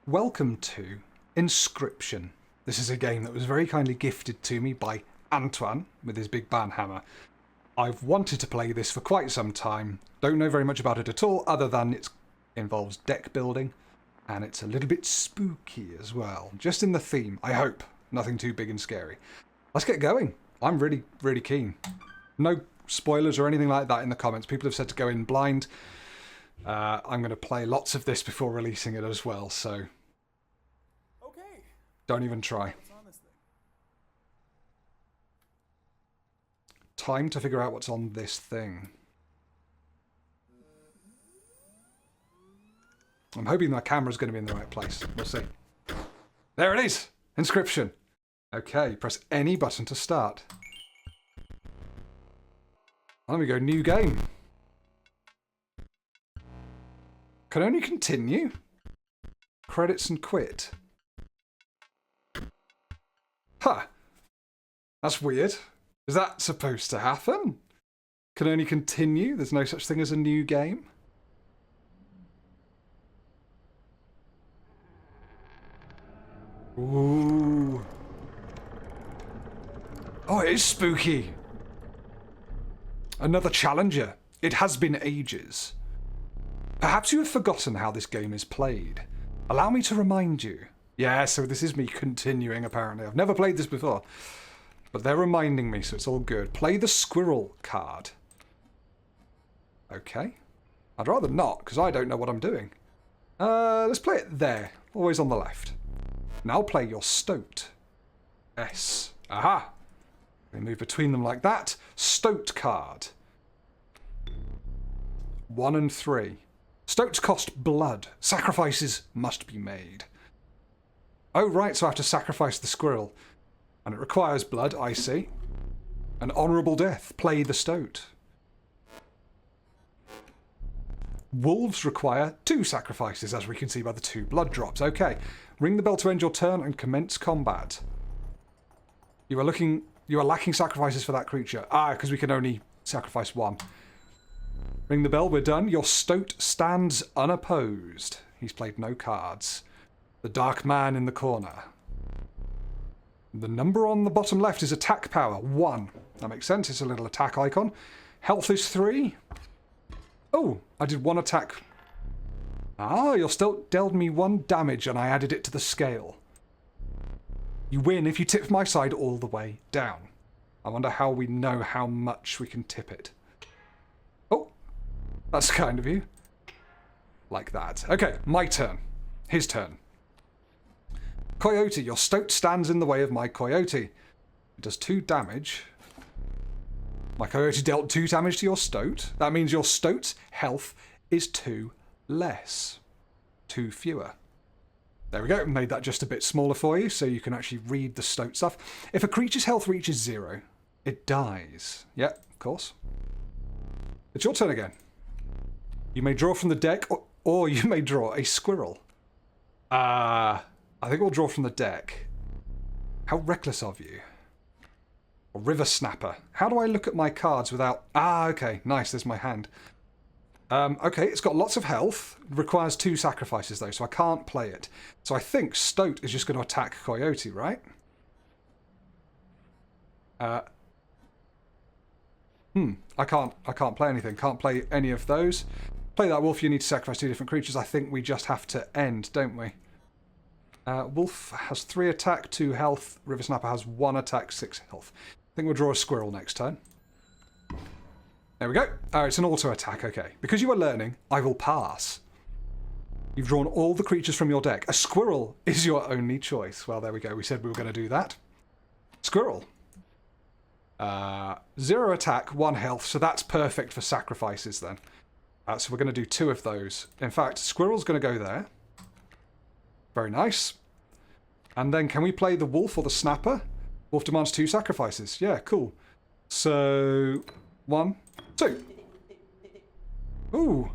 Welcome to Inscription. This is a game that was very kindly gifted to me by Antoine with his big banhammer. I've wanted to play this for quite some time. Don't know very much about it at all, other than it involves deck building, and it's a little bit spooky as well. Just in the theme, I hope. Nothing too big and scary. Let's get going. I'm really, really keen. No spoilers or anything like that in the comments. People have said to go in blind. I'm going to play lots of this before releasing it as well, so okay. Don't even try. What's on this thing? Time to figure out what's on this thing. I'm hoping my camera's going to be in the right place. We'll see. There it is! Inscription. Okay, press any button to start. There we go, new game. Can only continue. Credits and quit. Huh. That's weird. Is that supposed to happen? Can only continue? There's no such thing as a new game? Ooh. Oh, it is spooky. Another challenger. It has been ages. Perhaps you have forgotten how this game is played. Allow me to remind you. Yeah, so this is me continuing, apparently. I've never played this before. But they're reminding me, so it's all good. Play the squirrel card. Okay. I'd rather not, because I don't know what I'm doing. Let's play it there. Always on the left. Now play your stoat. S. Aha! We move between them like that. Stoat card. 1 and 3. Stoats cost blood. Sacrifices must be made. Oh, right, so I have to sacrifice the squirrel. And it requires blood, I see. An honourable death. Play the stoat. Wolves require 2 sacrifices, as we can see by the 2 blood drops. Okay. Ring the bell to end your turn and commence combat. You are lacking sacrifices for that creature. Ah, because we can only sacrifice 1. Ring the bell, we're done. Your stoat stands unopposed. He's played no cards. The dark man in the corner. The number on the bottom left is attack power, 1. That makes sense, it's a little attack icon. Health is 3. Oh, I did 1 attack. Ah, your stoat dealt me 1 damage and I added it to the scale. You win if you tip my side all the way down. I wonder how we know how much we can tip it. Oh, that's kind of you. Like that. Okay, my turn. His turn. Coyote, your stoat stands in the way of my coyote. It does 2 damage. My coyote dealt 2 damage to your stoat. That means your stoat's health is 2 less. 2 fewer. There we go. Made that just a bit smaller for you so you can actually read the stoat stuff. If a creature's health reaches 0, it dies. Yep, of course. It's your turn again. You may draw from the deck or you may draw a squirrel. I think we'll draw from the deck. How reckless of you. Or River Snapper. How do I look at my cards without... Ah, okay. Nice, there's my hand. Okay, it's got lots of health. It requires 2 sacrifices, though, so I can't play it. So I think Stoat is just going to attack Coyote, right? I can't play anything. Can't play any of those. Play that wolf, you need to sacrifice 2 different creatures. I think we just have to end, don't we? Wolf has 3 attack, 2 health. River Snapper has 1 attack, 6 health. I think we'll draw a squirrel next turn. There we go. It's an auto attack, okay. Because you are learning, I will pass. You've drawn all the creatures from your deck. A squirrel is your only choice. Well, there we go. We said we were going to do that. Squirrel. 0 attack, 1 health, so that's perfect for sacrifices then. So we're going to do 2 of those. In fact, squirrel's going to go there. Very nice. And then can we play the wolf or the snapper? Wolf demands 2 sacrifices. Yeah, cool. So 1, 2. Ooh.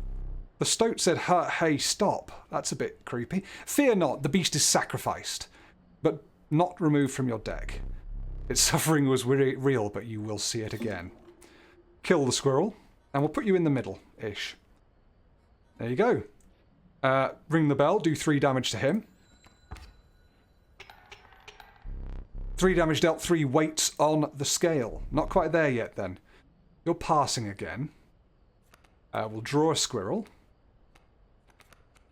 The stoat said, hey, stop. That's a bit creepy. Fear not, the beast is sacrificed, but not removed from your deck. Its suffering was real, but you will see it again. Kill the squirrel, and we'll put you in the middle-ish. There you go. Ring the bell, do 3 damage to him. 3 damage dealt, 3 weights on the scale. Not quite there yet then. You're passing again. We'll draw a squirrel.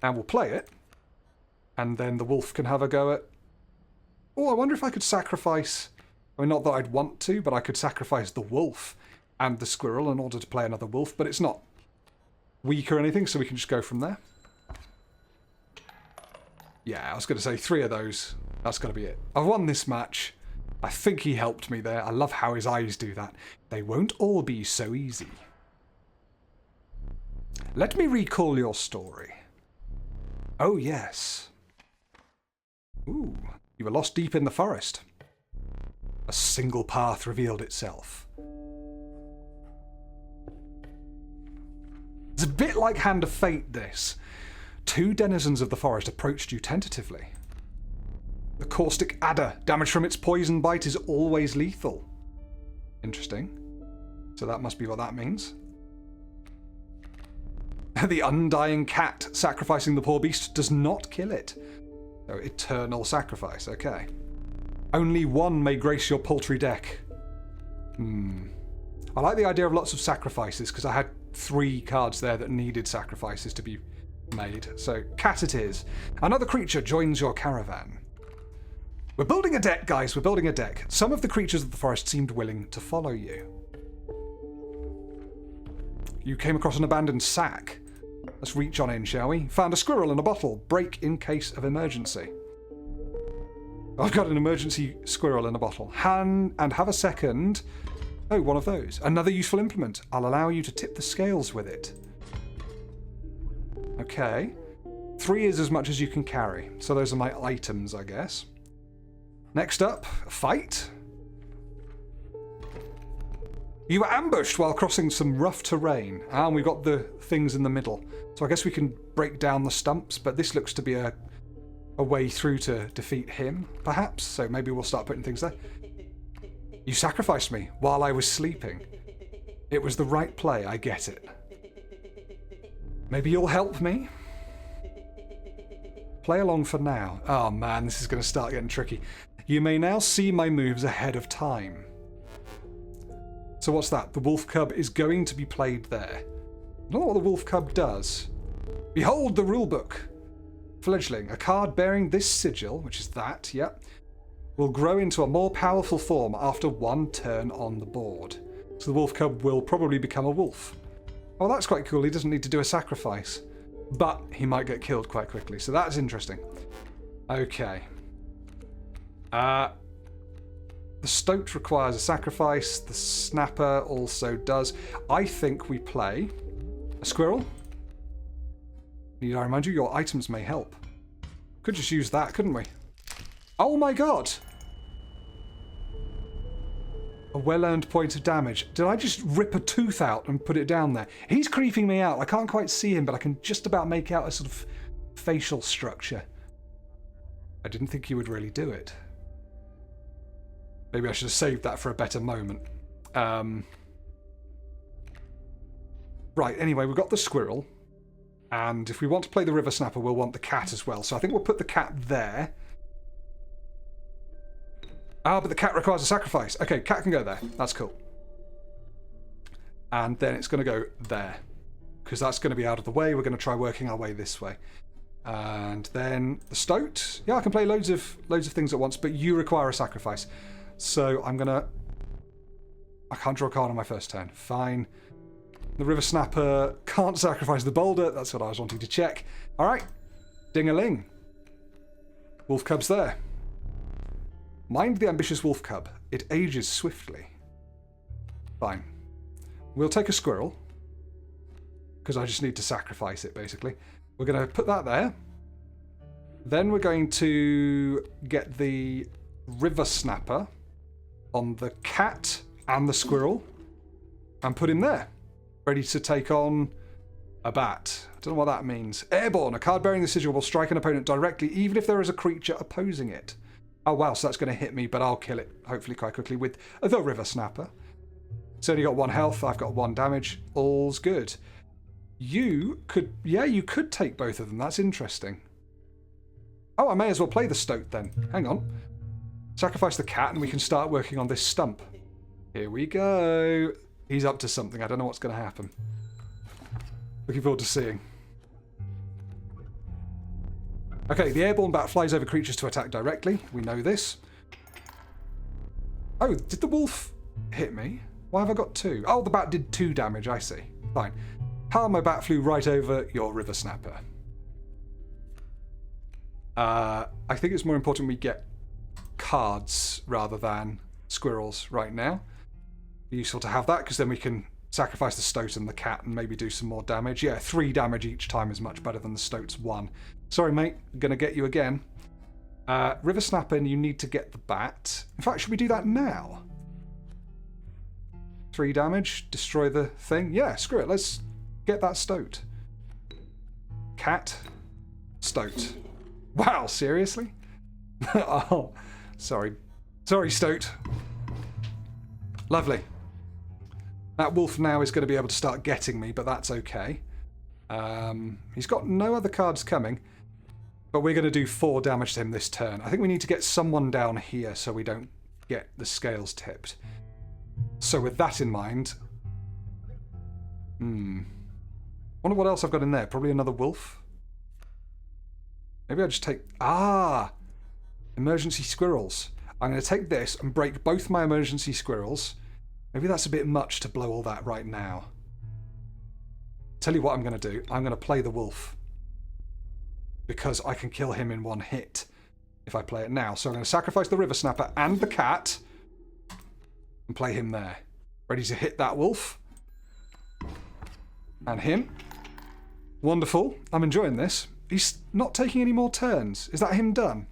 And we'll play it. And then the wolf can have a go at... Oh, I wonder if I could sacrifice... I mean, not that I'd want to, but I could sacrifice the wolf and the squirrel in order to play another wolf. But it's not weak or anything, so we can just go from there. Yeah, I was going to say 3 of those. That's going to be it. I've won this match. I think he helped me there. I love how his eyes do that. They won't all be so easy. Let me recall your story. Oh, yes. Ooh, you were lost deep in the forest. A single path revealed itself. It's a bit like Hand of Fate, this. 2 denizens of the forest approached you tentatively. The caustic adder, damage from its poison bite, is always lethal. Interesting. So that must be what that means. The undying cat sacrificing the poor beast does not kill it. So eternal sacrifice, okay. Only 1 may grace your paltry deck. I like the idea of lots of sacrifices, because I had 3 cards there that needed sacrifices to be made. So, cat it is. Another creature joins your caravan. We're building a deck, guys. We're building a deck. Some of the creatures of the forest seemed willing to follow you. You came across an abandoned sack. Let's reach on in, shall we? Found a squirrel in a bottle. Break in case of emergency. I've got an emergency squirrel in a bottle. And have a second. Oh, one of those. Another useful implement. I'll allow you to tip the scales with it. Okay. 3 is as much as you can carry. So those are my items, I guess. Next up, a fight. You were ambushed while crossing some rough terrain. And we've got the things in the middle. So I guess we can break down the stumps, but this looks to be a way through to defeat him, perhaps. So maybe we'll start putting things there. You sacrificed me while I was sleeping. It was the right play, I get it. Maybe you'll help me? Play along for now. Oh man, this is going to start getting tricky. You may now see my moves ahead of time. So what's that? The wolf cub is going to be played there. I don't know what the wolf cub does. Behold the rulebook. Fledgling, a card bearing this sigil, which is that, yep, will grow into a more powerful form after 1 turn on the board. So the wolf cub will probably become a wolf. Oh, that's quite cool. He doesn't need to do a sacrifice. But he might get killed quite quickly, so that's interesting. Okay. The stoat requires a sacrifice. The snapper also does. I think we play a squirrel. Need I remind you, your items may help. Could just use that, couldn't we? Oh my god! A well-earned point of damage. Did I just rip a tooth out and put it down there? He's creeping me out. I can't quite see him, but I can just about make out a sort of facial structure. I didn't think he would really do it. Maybe I should have saved that for a better moment. Right, anyway, we've got the squirrel. And if we want to play the river snapper, we'll want the cat as well. So I think we'll put the cat there. Ah, but the cat requires a sacrifice. Okay, cat can go there. That's cool. And then it's going to go there. Because that's going to be out of the way. We're going to try working our way this way. And then the stoat. Yeah, I can play loads of things at once, but you require a sacrifice. So I'm going to... I can't draw a card on my first turn. Fine. The river snapper can't sacrifice the boulder. That's what I was wanting to check. All right. Ding-a-ling. Wolf cub's there. Mind the ambitious wolf cub. It ages swiftly. Fine. We'll take a squirrel. Because I just need to sacrifice it, basically. We're going to put that there. Then we're going to get the river snapper on the cat and the squirrel. And put him there. Ready to take on a bat. I don't know what that means. Airborne. A card bearing the sigil will strike an opponent directly, even if there is a creature opposing it. Oh wow, so that's going to hit me, but I'll kill it, hopefully quite quickly, with the river snapper. It's only got 1 health, I've got 1 damage. All's good. You could... Yeah, you could take both of them. That's interesting. Oh, I may as well play the stoat then. Hang on. Sacrifice the cat and we can start working on this stump. Here we go. He's up to something. I don't know what's going to happen. Looking forward to seeing. Okay, the airborne bat flies over creatures to attack directly. We know this. Oh, did the wolf hit me? Why have I got 2? Oh, the bat did 2 damage, I see. Fine. How my bat flew right over your river snapper. I think it's more important we get cards rather than squirrels right now. Be useful to have that because then we can sacrifice the stoat and the cat and maybe do some more damage. Yeah, 3 damage each time is much better than the stoat's 1. Sorry, mate. I'm going to get you again. River snapper, and you need to get the bat. In fact, should we do that now? 3 damage, destroy the thing. Yeah, screw it. Let's get that stoat. Cat, stoat. Wow, seriously? Oh, sorry. Sorry, stoat. Lovely. That wolf now is going to be able to start getting me, but that's okay. He's got no other cards coming, but we're going to do 4 damage to him this turn. I think we need to get someone down here so we don't get the scales tipped. So with that in mind... Wonder what else I've got in there. Probably another wolf? Maybe I'll just take... Ah! Emergency squirrels. I'm going to take this and break both my emergency squirrels. Maybe that's a bit much to blow all that right now. Tell you what I'm going to do. I'm going to play the wolf. Because I can kill him in 1 hit if I play it now. So I'm going to sacrifice the river snapper and the cat and play him there. Ready to hit that wolf. And him. Wonderful. I'm enjoying this. He's not taking any more turns. Is that him done?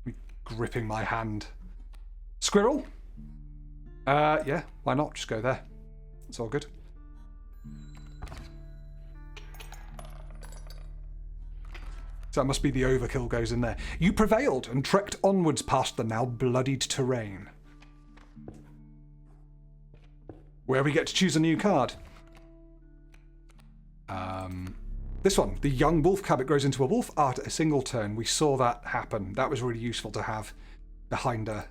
I'm gripping my hand. Squirrel? Yeah, why not? Just go there. It's all good. So that must be the overkill goes in there. You prevailed and trekked onwards past the now bloodied terrain. Where we get to choose a new card. This one, the young wolf cub. It grows into a wolf at a single turn. We saw that happen. That was really useful to have behind a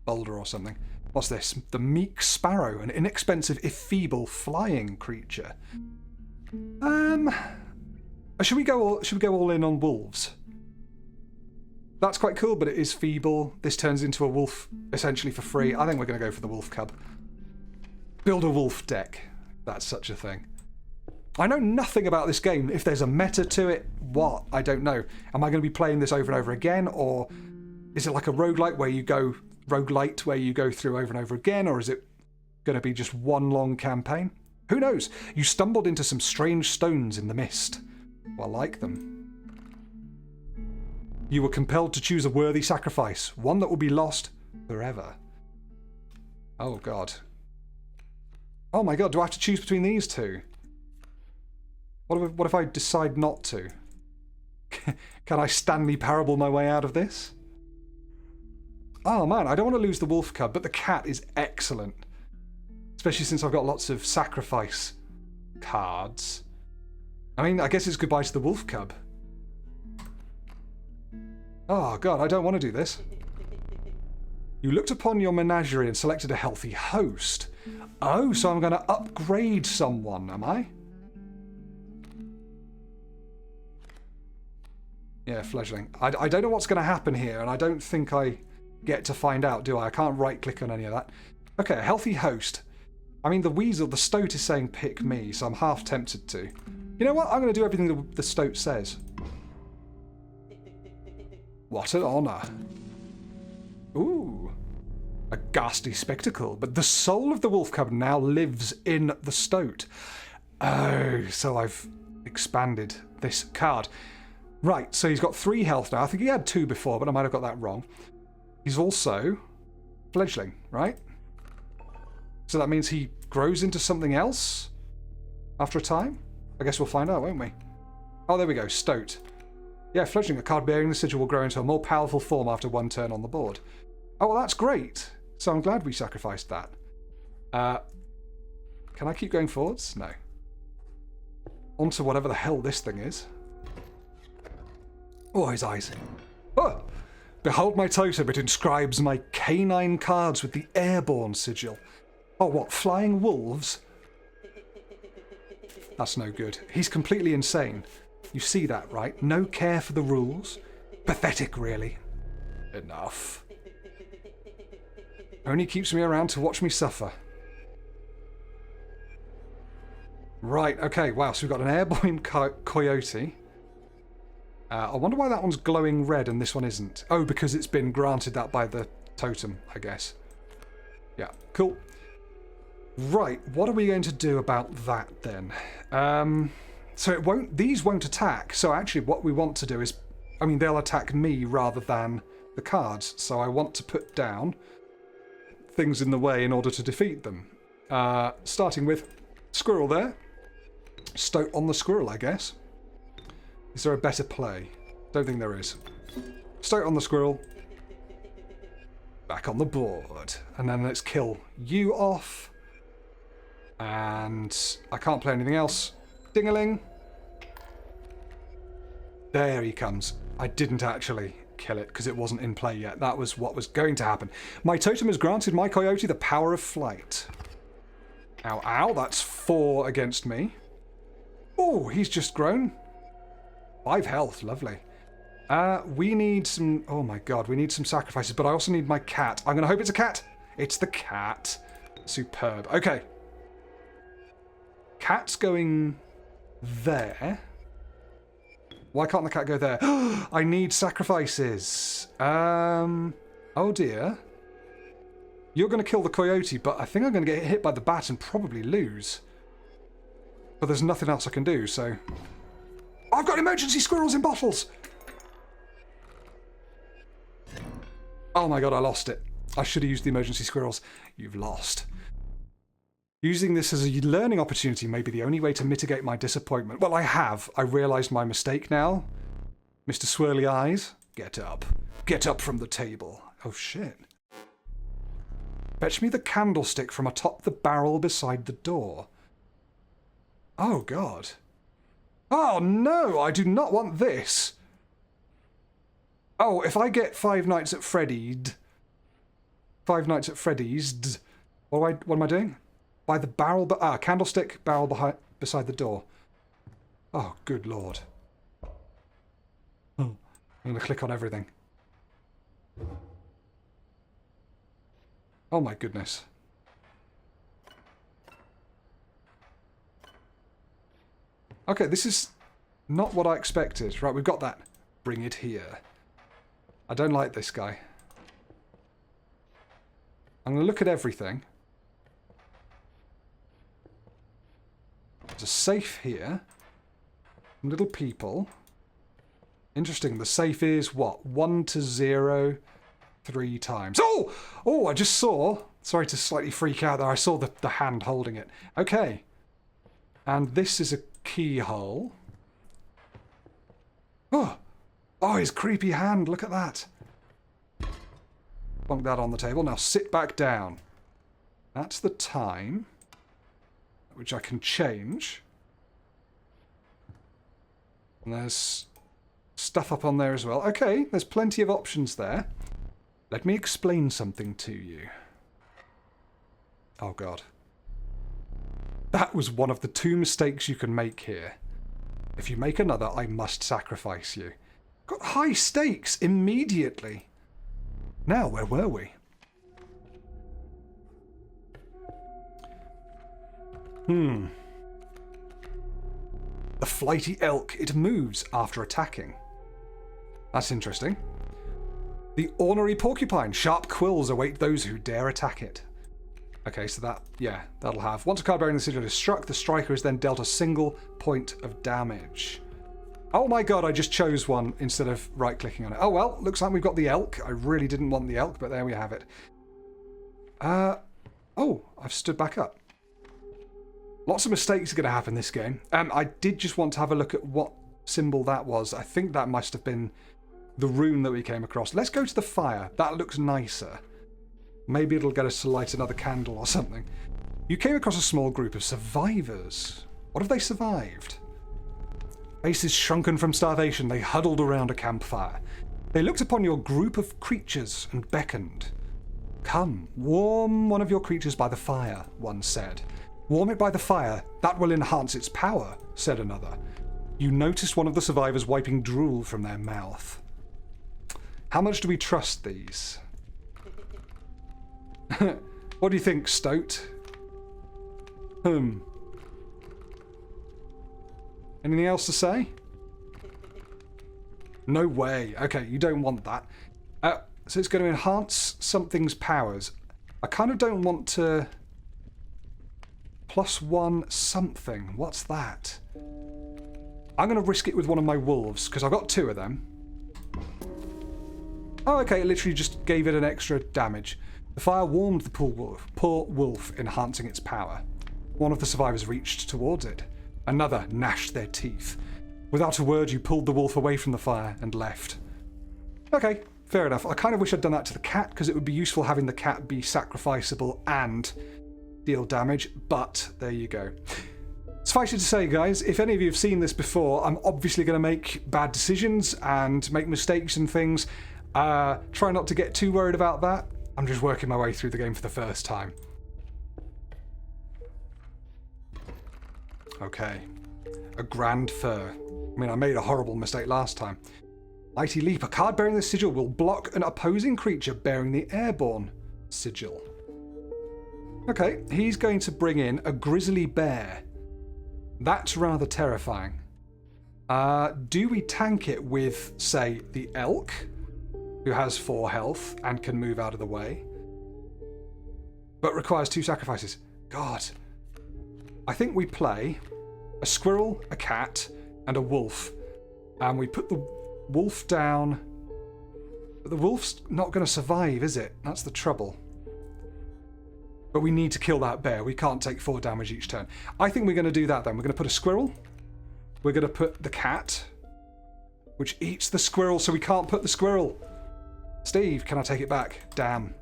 boulder or something. What's this? The meek sparrow, an inexpensive if feeble flying creature. Should we go all in on wolves? That's quite cool, but it is feeble. This turns into a wolf essentially for free. I think we're going to go for the wolf cub. Build a wolf deck. That's such a thing. I know nothing about this game. If there's a meta to it, what? I don't know. Am I going to be playing this over and over again, or is it like a roguelite where you go through over and over again, or is it going to be just one long campaign? Who knows? You stumbled into some strange stones in the mist. Well, I like them. You were compelled to choose a worthy sacrifice, one that will be lost forever. Oh, God. Oh, my God, do I have to choose between these 2? What if I decide not to? Can I Stanley Parable my way out of this? Oh, man, I don't want to lose the wolf cub, but the cat is excellent. Especially since I've got lots of sacrifice cards. I mean, I guess it's goodbye to the wolf cub. Oh, God, I don't want to do this. You looked upon your menagerie and selected a healthy host. Oh, so I'm going to upgrade someone, am I? Yeah, fledgling. I don't know what's going to happen here, and I don't think I get to find out, do I? I can't right-click on any of that. Okay, a healthy host. I mean, the stoat is saying pick me, so I'm half tempted to. You know what? I'm going to do everything the stoat says. What an honour. Ooh. A ghastly spectacle, but the soul of the wolf cub now lives in the stoat. Oh, so I've expanded this card. Right, so he's got 3 health now. I think he had 2 before, but I might have got that wrong. He's also fledgling, right? So that means he grows into something else after a time? I guess we'll find out, won't we? Oh, there we go, stoat. Yeah, fledgling, a card bearing the sigil will grow into a more powerful form after 1 turn on the board. Oh, well, that's great. So I'm glad we sacrificed that. Can I keep going forwards? No. On to whatever the hell this thing is. Oh, his eyes. Oh! Behold my totem, it inscribes my canine cards with the airborne sigil. Oh, what, flying wolves? That's no good. He's completely insane. You see that, right? No care for the rules. Pathetic, really. Enough. Only keeps me around to watch me suffer. Right, okay, wow, so we've got an airborne coyote. I wonder why that one's glowing red and this one isn't. Oh, because it's been granted that by the totem, I guess. Yeah, cool. Right, what are we going to do about that then? So these won't attack. So actually what we want to do is, I mean, they'll attack me rather than the cards. So I want to put down things in the way in order to defeat them. Starting with squirrel there. Stoat on the squirrel, I guess. Is there a better play? Don't think there is. Stoat on the squirrel. Back on the board. And then let's kill you off. And I can't play anything else. Ding-a-ling. There he comes. I didn't actually kill it because it wasn't in play yet. That was what was going to happen. My totem has granted my coyote the power of flight. Ow, ow. That's 4 against me. Oh, he's just grown. 5 health. Lovely. We need some... Oh my god, we need some sacrifices, but I also need my cat. I'm going to hope it's a cat. It's the cat. Superb. Okay. Cat's going there. Why can't the cat go there? I need sacrifices. Oh dear. You're going to kill the coyote, but I think I'm going to get hit by the bat and probably lose. But there's nothing else I can do, so... I've got emergency squirrels in bottles! Oh my god, I lost it. I should have used the emergency squirrels. You've lost. Using this as a learning opportunity may be the only way to mitigate my disappointment. Well, I have. I realised my mistake now. Mr. Swirly Eyes, get up. Get up from the table. Oh shit. Fetch me the candlestick from atop the barrel beside the door. Oh god. Oh no, I do not want this. Oh, if I get Five Nights at Freddy's... What am I doing? By the barrel... candlestick, barrel beside the door. Oh, good lord. I'm going to click on everything. Oh my goodness. Okay, this is not what I expected. Right, we've got that. Bring it here. I don't like this guy. I'm going to look at everything. There's a safe here. Little people. Interesting. The safe is what? 1 to 0 3 times. Oh! Oh, I just saw... Sorry to slightly freak out there. I saw the hand holding it. Okay. And this is a keyhole. Oh! Oh, his creepy hand. Look at that. Plonk that on the table. Now sit back down. That's the time. Which I can change. And there's stuff up on there as well. Okay, there's plenty of options there. Let me explain something to you. Oh god. That was one of the 2 mistakes you can make here. If you make another, I must sacrifice you. Got high stakes immediately. Now, where were we? The flighty elk. It moves after attacking. That's interesting. The ornery porcupine. Sharp quills await those who dare attack it. Okay, so that, yeah, that'll have. Once a card bearing the sigil is struck, the striker is then dealt a single point of damage. Oh my god, I just chose one instead of right-clicking on it. Oh well, looks like we've got the elk. I really didn't want the elk, but there we have it. Oh, I've stood back up. Lots of mistakes are going to happen this game. I did just want to have a look at what symbol that was. I think that must have been the rune that we came across. Let's go to the fire. That looks nicer. Maybe it'll get us to light another candle or something. You came across a small group of survivors. What have they survived? Faces shrunken from starvation, they huddled around a campfire. They looked upon your group of creatures and beckoned. Come, warm one of your creatures by the fire, one said. Warm it by the fire, that will enhance its power, said another. You noticed one of the survivors wiping drool from their mouth. How much do we trust these? What do you think, Stoat? Anything else to say? No way. Okay, you don't want that. So it's going to enhance something's powers. I kind of don't want to... +1 something. What's that? I'm going to risk it with one of my wolves, because I've got 2 of them. Oh, okay, it literally just gave it an extra damage. The fire warmed the poor wolf, enhancing its power. One of the survivors reached towards it. Another gnashed their teeth. Without a word, you pulled the wolf away from the fire and left. Okay, fair enough. I kind of wish I'd done that to the cat, because it would be useful having the cat be sacrificable and deal damage, but there you go. Suffice it to say, guys, if any of you have seen this before, I'm obviously going to make bad decisions and make mistakes and things. Try not to get too worried about that. I'm just working my way through the game for the first time. Okay. A grand fur. I mean, I made a horrible mistake last time. Mighty Leap. A card bearing the sigil will block an opposing creature bearing the airborne sigil. Okay, he's going to bring in a grizzly bear. That's rather terrifying. Do we tank it with, say, the elk, who has 4 health and can move out of the way, but requires 2 sacrifices? God. I think we play a squirrel, a cat, and a wolf. And we put the wolf down. But the wolf's not going to survive, is it? That's the trouble. But we need to kill that bear. We can't take 4 damage each turn. I think we're going to do that then. We're going to put a squirrel. We're going to put the cat, which eats the squirrel, so we can't put the squirrel. Steve, can I take it back? Damn.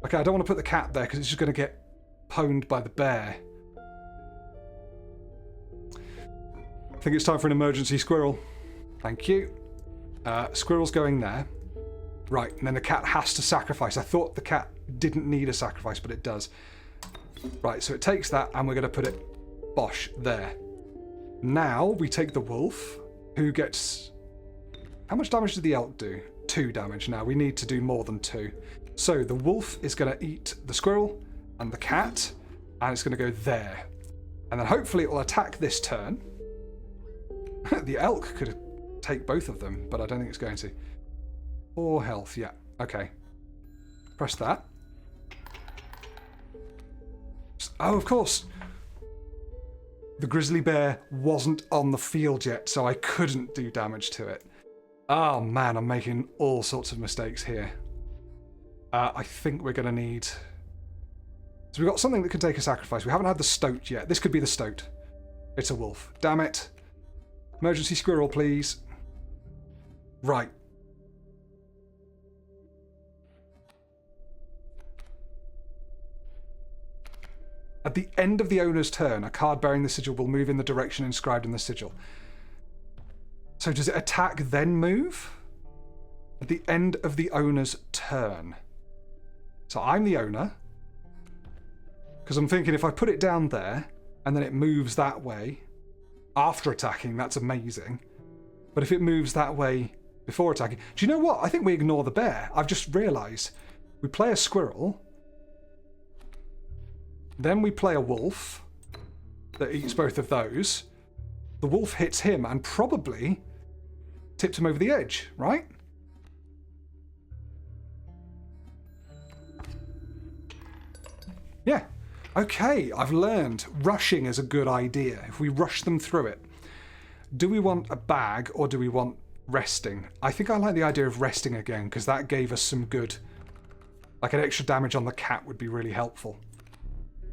Okay, I don't want to put the cat there because it's just going to get pwned by the bear. I think it's time for an emergency squirrel. Thank you. Squirrel's going there. Right, and then the cat has to sacrifice. I thought the cat didn't need a sacrifice, but it does. Right, so it takes that, and we're going to put it, bosh, there. Now we take the wolf, who gets... How much damage did the elk do? 2 damage now. We need to do more than 2. So the wolf is going to eat the squirrel and the cat, and it's going to go there. And then hopefully it will attack this turn. The elk could take both of them, but I don't think it's going to. 4 health, yeah. Okay. Press that. Oh, of course. The grizzly bear wasn't on the field yet, so I couldn't do damage to it. Oh man, I'm making all sorts of mistakes here. I think we're going to need... So we've got something that can take a sacrifice. We haven't had the stoat yet. This could be the stoat. It's a wolf. Damn it. Emergency squirrel, please. Right. At the end of the owner's turn, a card bearing the sigil will move in the direction inscribed in the sigil. So does it attack then move? At the end of the owner's turn. So I'm the owner. Because I'm thinking if I put it down there, and then it moves that way, after attacking, that's amazing. But if it moves that way before attacking... Do you know what? I think we ignore the bear. I've just realised. We play a squirrel. Then we play a wolf that eats both of those. The wolf hits him and probably tips him over the edge, right? Yeah. Okay, I've learned rushing is a good idea. If we rush them through it. Do we want a bag or do we want resting? I think I like the idea of resting again because that gave us some good... Like an extra damage on the cat would be really helpful.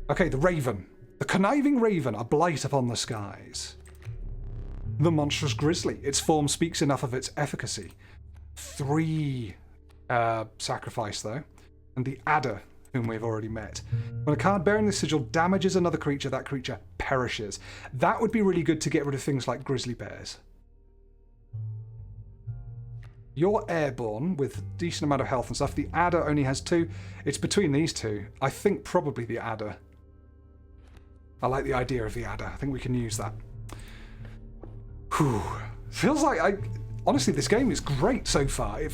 Okay, the raven. The conniving raven, a blight upon the skies. The monstrous grizzly. Its form speaks enough of its efficacy. 3 sacrifice, though. And the adder, whom we've already met. When a card bearing the sigil damages another creature, that creature perishes. That would be really good to get rid of things like grizzly bears. You're airborne with a decent amount of health and stuff. The adder only has 2. It's between these two. I think probably the adder. I like the idea of the adder. I think we can use that. Whew. Feels like honestly, this game is great so far. It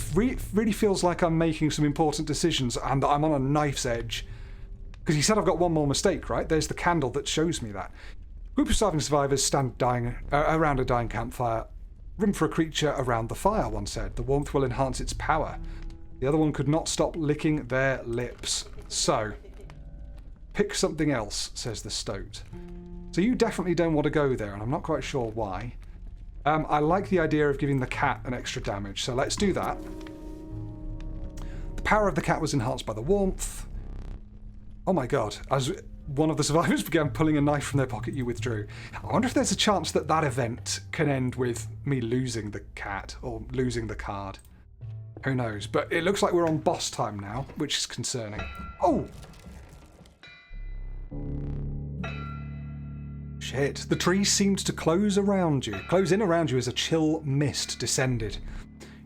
really feels like I'm making some important decisions and that I'm on a knife's edge. Because you said I've got one more mistake, right? There's the candle that shows me that. Group of starving survivors stand dying around a dying campfire. Room for a creature around the fire, one said. The warmth will enhance its power. The other one could not stop licking their lips. So, pick something else, says the stoat. So you definitely don't want to go there, and I'm not quite sure why. I like the idea of giving the cat an extra damage, so let's do that. The power of the cat was enhanced by the warmth. Oh my god, as one of the survivors began pulling a knife from their pocket, you withdrew. I wonder if there's a chance that that event can end with me losing the cat, or losing the card. Who knows, but it looks like we're on boss time now, which is concerning. Oh! Shit, the trees seemed to close in around you as a chill mist descended.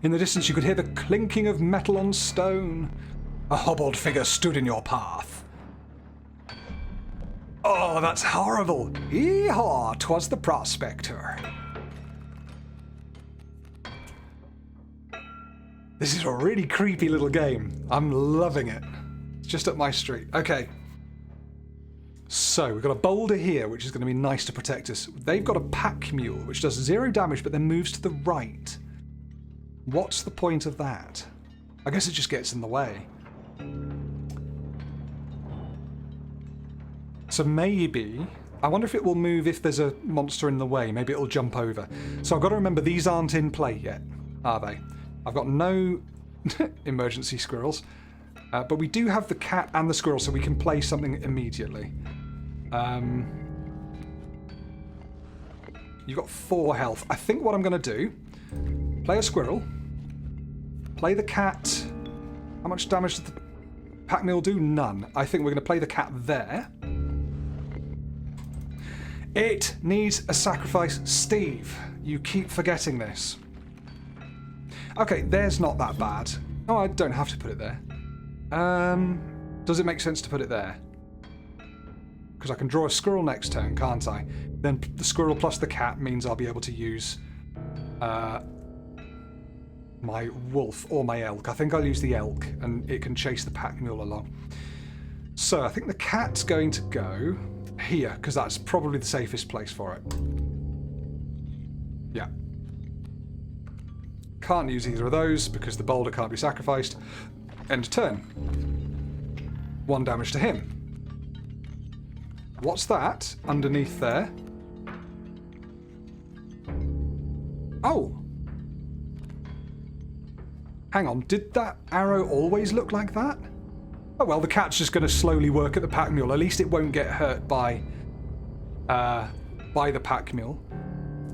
In the distance you could hear the clinking of metal on stone. A hobbled figure stood in your path. Oh, that's horrible. Hee-haw, 'twas the prospector. This is a really creepy little game. I'm loving it. It's just up my street. Okay. So, we've got a boulder here, which is going to be nice to protect us. They've got a pack mule, which does 0 damage, but then moves to the right. What's the point of that? I guess it just gets in the way. So maybe... I wonder if it will move if there's a monster in the way. Maybe it'll jump over. So I've got to remember, these aren't in play yet, are they? I've got no emergency squirrels. But we do have the cat and the squirrel, so we can play something immediately. You've got 4 health. I think what I'm going to do... Play a squirrel. Play the cat. How much damage did the pack mule do? None. I think we're going to play the cat there. It needs a sacrifice. Steve, you keep forgetting this. Okay, there's not that bad. Oh, I don't have to put it there. Does it make sense to put it there? Because I can draw a squirrel next turn, can't I? Then the squirrel plus the cat means I'll be able to use my wolf or my elk. I think I'll use the elk, and it can chase the pack mule along. So I think the cat's going to go here, because that's probably the safest place for it. Yeah. Can't use either of those because the boulder can't be sacrificed. End turn. 1 damage to him. What's that underneath there? Oh! Hang on, did that arrow always look like that? Oh well, the cat's just going to slowly work at the pack mule. At least it won't get hurt by the pack mule.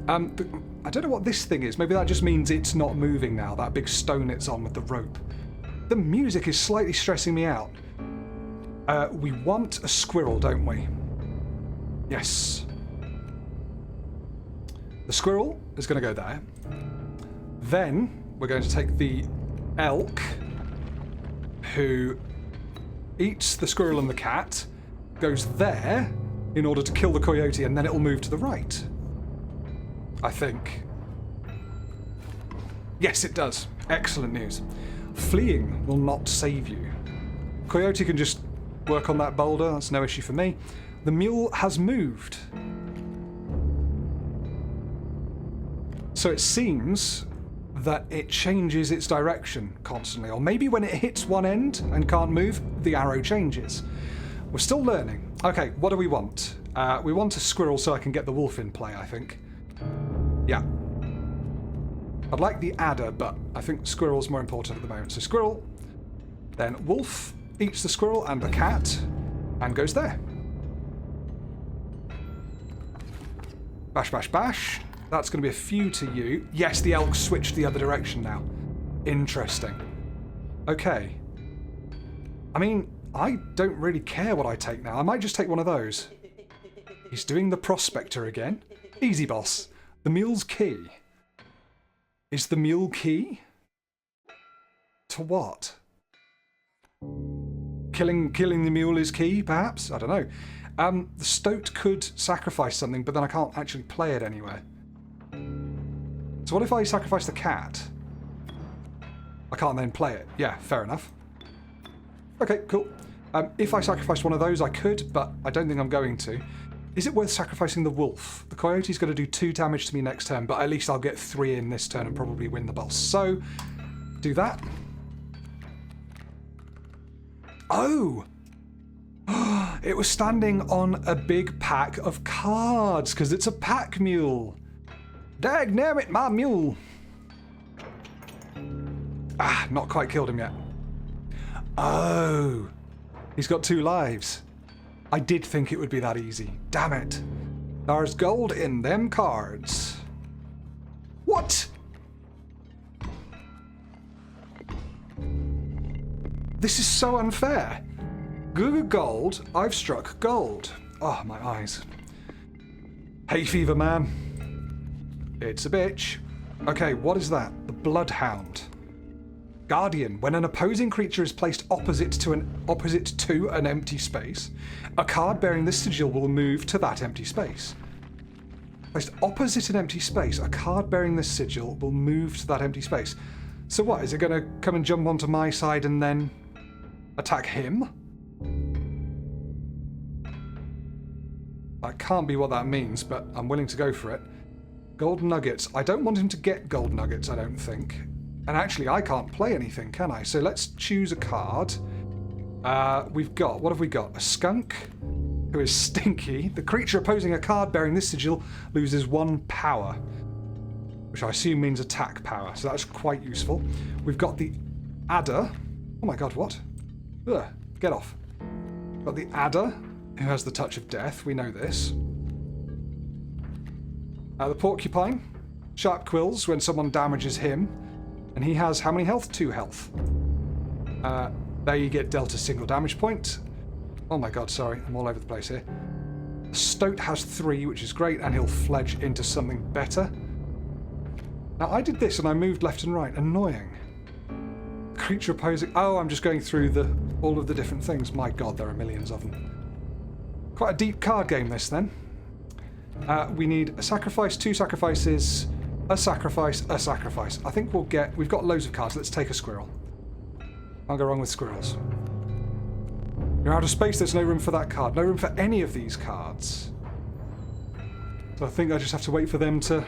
But I don't know what this thing is. Maybe that just means it's not moving now, that big stone it's on with the rope. The music is slightly stressing me out. We want a squirrel, don't we? Yes. The squirrel is going to go there. Then we're going to take the elk, who eats the squirrel and the cat, goes there in order to kill the coyote, and then it'll move to the right. I think. Yes, it does. Excellent news. Fleeing will not save you. Coyote can just work on that boulder. That's no issue for me. The mule has moved. So it seems that it changes its direction constantly. Or maybe when it hits one end and can't move, the arrow changes. We're still learning. Okay, what do we want? We want a squirrel so I can get the wolf in play, I think. Yeah. I'd like the adder, but I think squirrel's more important at the moment. So squirrel, then wolf eats the squirrel and the cat, and goes there. Bash, bash, bash. That's going to be a few to you. Yes, the elk switched the other direction now. Interesting. Okay. I mean, I don't really care what I take now. I might just take one of those. He's doing the prospector again. Easy, boss. The mule's key. Is the mule key? To what? Killing the mule is key, perhaps? I don't know. The stoat could sacrifice something, but then I can't actually play it anywhere. So what if I sacrifice the cat? I can't then play it. Yeah, fair enough. Okay, cool. If I sacrificed one of those, I could, but I don't think I'm going to. Is it worth sacrificing the wolf? The coyote's going to do 2 damage to me next turn, but at least I'll get 3 in this turn and probably win the boss. So, do that. Oh! It was standing on a big pack of cards, because it's a pack mule. Dagnammit, my mule! Ah, not quite killed him yet. Oh! He's got 2 lives. I did think it would be that easy. Damn it. There's gold in them cards. What? This is so unfair. Google gold, I've struck gold. Oh, my eyes. Hay fever, man. It's a bitch. Okay, what is that? The Bloodhound. Guardian. When an opposing creature is placed opposite to an empty space, a card bearing this sigil will move to that empty space. Placed opposite an empty space, a card bearing this sigil will move to that empty space. So what, is it going to come and jump onto my side and then attack him? That can't be what that means, but I'm willing to go for it. Gold nuggets. I don't want him to get gold nuggets, I don't think. And actually, I can't play anything, can I? So let's choose a card. We've got, what have we got? A skunk, who is stinky. The creature opposing a card bearing this sigil loses 1 power, which I assume means attack power. So that's quite useful. We've got the adder. Oh my god, what? Ugh, get off. Got the adder, who has the touch of death. We know this. The porcupine. Sharp quills when someone damages him. And he has how many health? 2 health. There you get dealt a single damage point. Oh my god, sorry, I'm all over the place here. The stoat has 3, which is great, and he'll fledge into something better. Now, I did this and I moved left and right. Annoying. Creature opposing... Oh, I'm just going through all of the different things. My god, there are millions of them. Quite a deep card game, this, then. We need a sacrifice, 2 sacrifices... A sacrifice, a sacrifice. I think we'll get... We've got loads of cards. Let's take a squirrel. Can't go wrong with squirrels. You're out of space. There's no room for that card. No room for any of these cards. So I think I just have to wait for them to...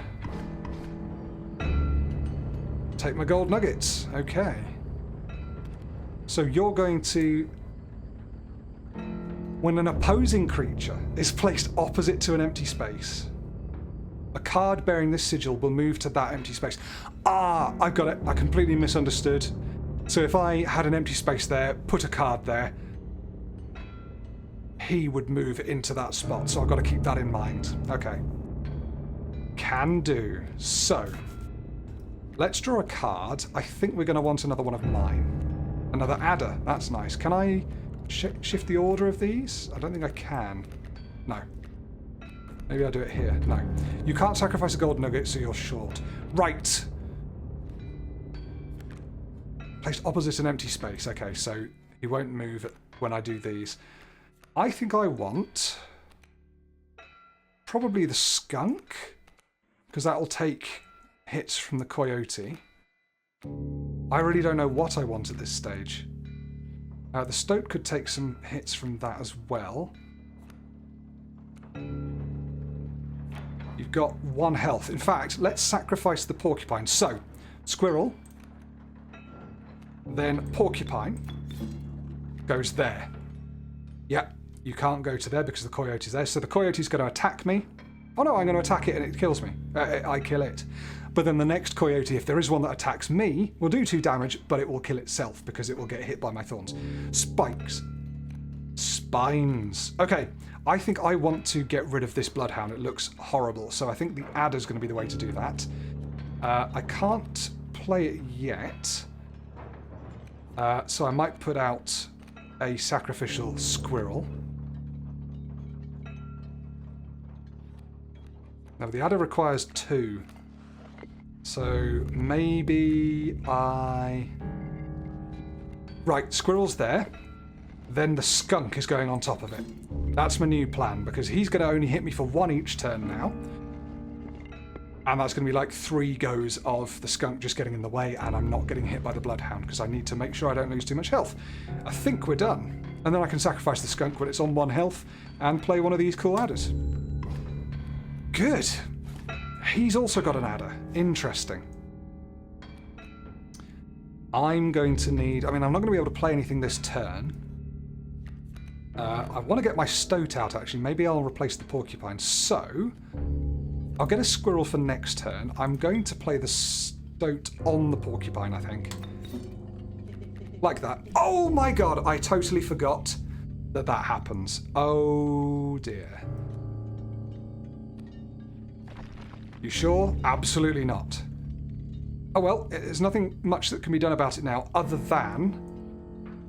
take my gold nuggets. Okay. So you're going to... When an opposing creature is placed opposite to an empty space... A card bearing this sigil will move to that empty space. Ah, I've got it. I completely misunderstood. So if I had an empty space there, put a card there, he would move into that spot. So I've got to keep that in mind. Okay. Can do. So, let's draw a card. I think we're going to want another one of mine. Another adder. That's nice. Can I shift the order of these? I don't think I can. No. Maybe I'll do it here. No. You can't sacrifice a gold nugget, so you're short. Right. Placed opposite an empty space. Okay, so he won't move when I do these. I think I want... probably the skunk, because that'll take hits from the coyote. I really don't know what I want at this stage. The stoat could take some hits from that as well. You've got 1 health. In fact, let's sacrifice the porcupine. So, squirrel, then porcupine goes there. Yeah, you can't go to there because the coyote's there. So the coyote's going to attack me. Oh no, I'm going to attack it and it kills me. I kill it. But then the next coyote, if there is one that attacks me, will do 2 damage, but it will kill itself because it will get hit by my thorns. Spikes. Spines. Okay, I think I want to get rid of this bloodhound. It looks horrible, so I think the adder's going to be the way to do that. I can't play it yet, so I might put out a sacrificial squirrel. Now, the adder requires 2, so maybe I Right, squirrel's there. Then the skunk is going on top of it. That's my new plan, because he's going to only hit me for 1 each turn now. And that's going to be like 3 goes of the skunk just getting in the way, and I'm not getting hit by the bloodhound, because I need to make sure I don't lose too much health. I think we're done. And then I can sacrifice the skunk when it's on 1 health, and play one of these cool adders. Good. He's also got an adder. Interesting. I'm going to need... I mean, I'm not going to be able to play anything this turn. I want to get my stoat out, actually. Maybe I'll replace the porcupine. So, I'll get a squirrel for next turn. I'm going to play the stoat on the porcupine, I think. Like that. Oh my god, I totally forgot that that happens. Oh dear. You sure? Absolutely not. Oh well, there's nothing much that can be done about it now other than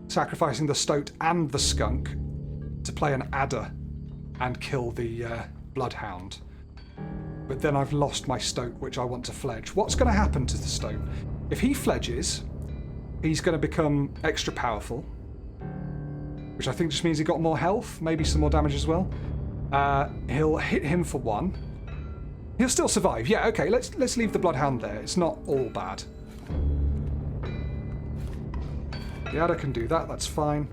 sacrificing the stoat and the skunk to play an adder and kill the bloodhound. But then I've lost my stoat, which I want to fledge. What's going to happen to the stoat? If he fledges, he's going to become extra powerful, which I think just means he got more health, maybe some more damage as well. He'll hit him for 1. He'll still survive. Yeah, okay, let's leave the bloodhound there. It's not all bad. The adder can do that, that's fine.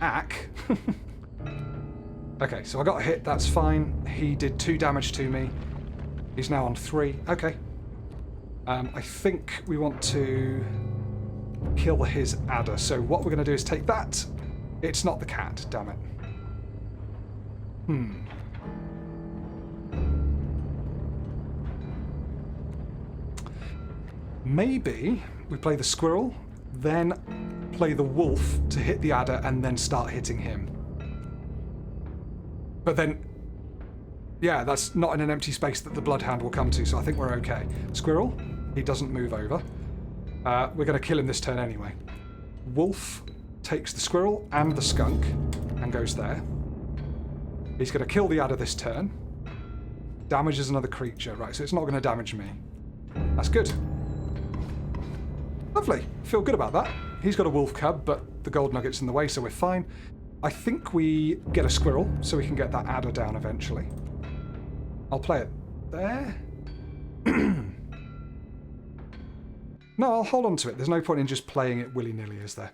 Ack. Okay, so I got a hit, that's fine. He did 2 damage to me. He's now on 3. Okay. I think we want to kill his adder. So what we're going to do is take that. It's not the cat, damn it. Maybe we play the squirrel, then play the wolf to hit the adder, and then start hitting him. But then, yeah, that's not in an empty space that the bloodhound will come to, so I think we're okay. Squirrel, he doesn't move over. We're going to kill him this turn anyway. Wolf takes the squirrel and the skunk and goes there. He's going to kill the adder this turn. Damages another creature. Right, so it's not going to damage me. That's good. Lovely. Feel good about that. He's got a wolf cub, but the gold nugget's in the way, so we're fine. I think we get a squirrel, so we can get that adder down eventually. I'll play it there. No, I'll hold on to it. There's no point in just playing it willy-nilly, is there?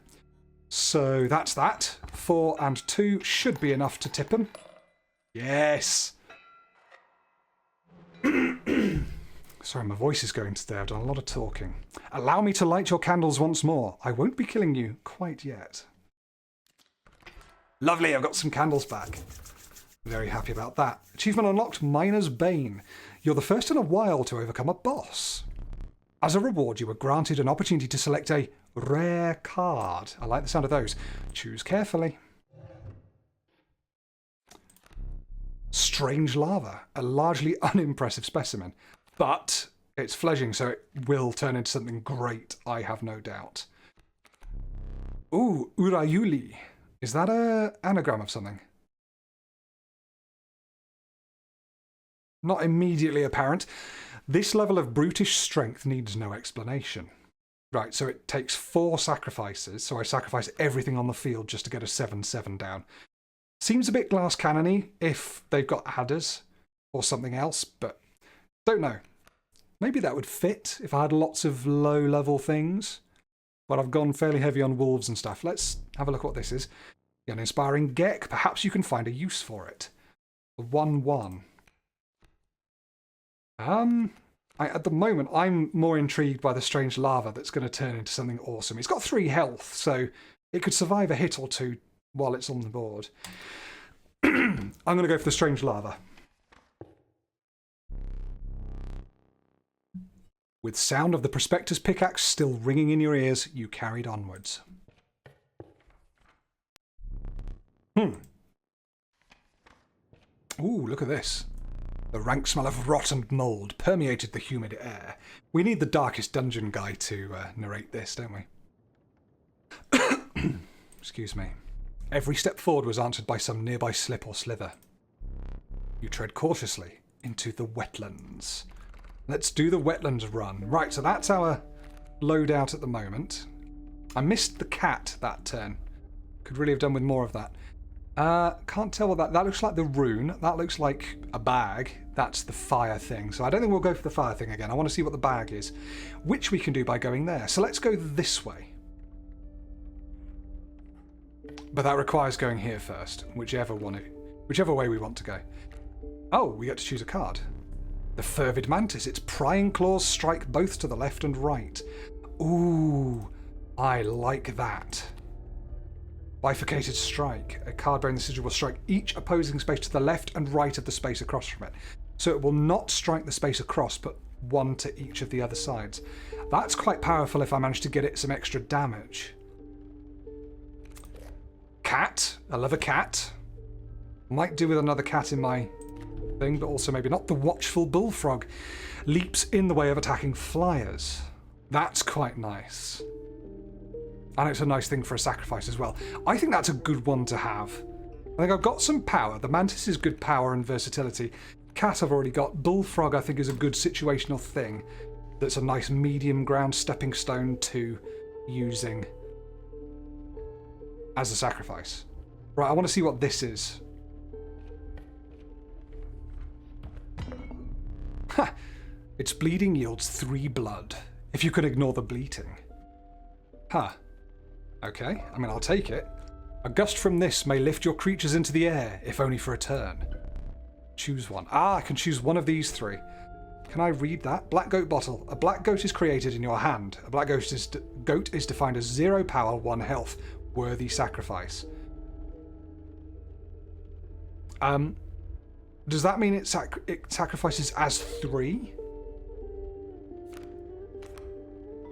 So that's that. 4 and 2 should be enough to tip him. Yes! Sorry, my voice is going today. I've done a lot of talking. Allow me to light your candles once more. I won't be killing you quite yet. Lovely, I've got some candles back. Very happy about that. Achievement unlocked, Miner's Bane. You're the first in a while to overcome a boss. As a reward, you were granted an opportunity to select a rare card. I like the sound of those. Choose carefully. Strange lava, a largely unimpressive specimen. But it's fledging, so it will turn into something great, I have no doubt. Ooh, Urayuli. Is that an anagram of something? Not immediately apparent. This level of brutish strength needs no explanation. Right, so it takes 4 sacrifices, so I sacrifice everything on the field just to get a 7/7 down. Seems a bit glass cannon-y if they've got adders or something else, but don't know. Maybe that would fit if I had lots of low-level things. But I've gone fairly heavy on wolves and stuff. Let's have a look at what this is. An inspiring Gek. Perhaps you can find a use for it. A 1/1. At the moment, I'm more intrigued by the strange lava that's going to turn into something awesome. It's got 3 health, so it could survive a hit or 2 while it's on the board. I'm going to go for the strange lava. With sound of the prospector's pickaxe still ringing in your ears, you carried onwards. Ooh, look at this. The rank smell of rot and mould permeated the humid air. We need the darkest dungeon guy to narrate this, don't we? Excuse me. Every step forward was answered by some nearby slip or slither. You tread cautiously into the wetlands. Let's do the wetlands run. Right, so that's our loadout at the moment. I missed the cat that turn. Could really have done with more of that. Can't tell what that looks like. The rune. That looks like a bag. That's the fire thing. So I don't think we'll go for the fire thing again. I want to see what the bag is, which we can do by going there. So let's go this way. But that requires going here first, whichever way we want to go. Oh, we get to choose a card. The Fervid Mantis. Its prying claws strike both to the left and right. Ooh, I like that. Bifurcated strike. A card bearing the sigil will strike each opposing space to the left and right of the space across from it. So it will not strike the space across, but one to each of the other sides. That's quite powerful if I manage to get it some extra damage. Cat. I love a cat. Might do with another cat in my thing, but also maybe not. The Watchful Bullfrog leaps in the way of attacking flyers. That's quite nice. And it's a nice thing for a sacrifice as well. I think that's a good one to have. I think I've got some power. The Mantis is good power and versatility. Cat I've already got. Bullfrog I think is a good situational thing. That's a nice medium ground stepping stone to using as a sacrifice. Right, I want to see what this is. Ha! Its bleeding yields 3 blood, if you can ignore the bleating. Huh. Okay, I mean, I'll take it. A gust from this may lift your creatures into the air, if only for a turn. Choose one. Ah, I can choose one of these 3. Can I read that? Black goat bottle. A black goat is created in your hand. A black goat is defined as 0 power, 1 health. Worthy sacrifice. Does that mean it sacrifices as 3?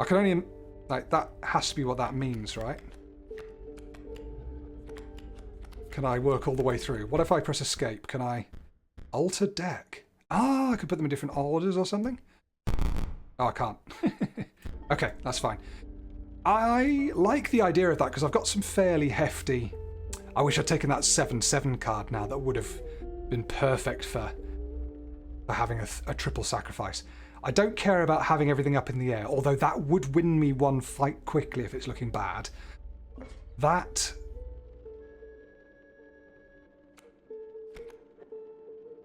I can only... Like, that has to be what that means, right? Can I work all the way through? What if I press escape? Can I alter deck? Ah, I could put them in different orders or something? Oh, I can't. Okay, that's fine. I like the idea of that because I've got some fairly hefty... I wish I'd taken that 7/7 card now. That would have been perfect for having a triple sacrifice. I don't care about having everything up in the air, although that would win me one fight quickly if it's looking bad. That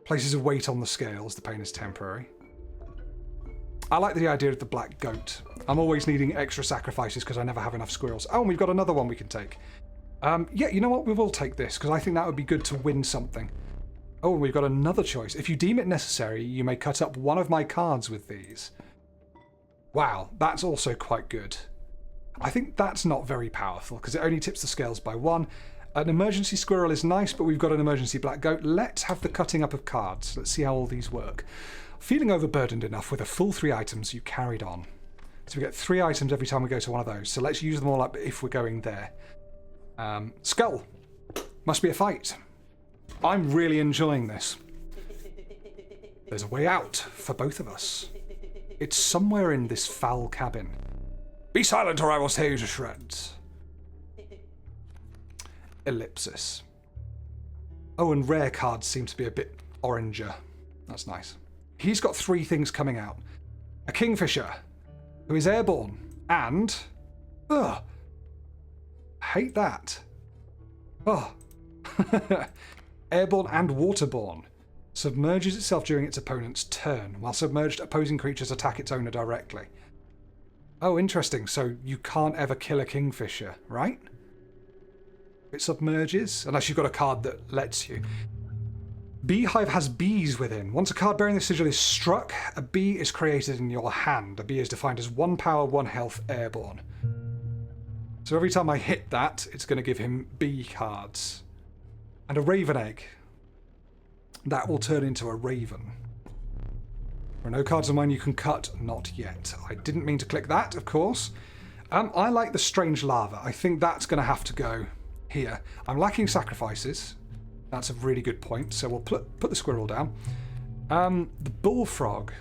places a weight on the scales. The pain is temporary. I like the idea of the black goat. I'm always needing extra sacrifices because I never have enough squirrels. Oh, and we've got another one we can take. Yeah, you know what? We will take this because I think that would be good to win something. Oh, and we've got another choice. If you deem it necessary, you may cut up one of my cards with these. Wow, that's also quite good. I think that's not very powerful because it only tips the scales by 1. An emergency squirrel is nice, but we've got an emergency black goat. Let's have the cutting up of cards. Let's see how all these work. Feeling overburdened enough with a full 3 items, you carried on. So we get 3 items every time we go to one of those. So let's use them all up if we're going there. Skull. Must be a fight. I'm really enjoying this. There's a way out for both of us. It's somewhere in this foul cabin. Be silent or I will tear you to shreds. Ellipsis. Oh, and rare cards seem to be a bit oranger. That's nice. He's got 3 things coming out. A kingfisher, who is airborne, and... Ugh. Hate that. Oh. Airborne and waterborne. Submerges itself during its opponent's turn, while submerged opposing creatures attack its owner directly. Oh, interesting. So you can't ever kill a kingfisher, right? It submerges, unless you've got a card that lets you. Beehive has bees within. Once a card bearing the sigil is struck, a bee is created in your hand. A bee is defined as 1 power, 1 health, airborne. So every time I hit that, it's going to give him bee cards. And a raven egg. That will turn into a raven. There are no cards of mine you can cut. Not yet. I didn't mean to click that, of course. I like the strange lava. I think that's going to have to go here. I'm lacking sacrifices. That's a really good point. So we'll put the squirrel down. The bullfrog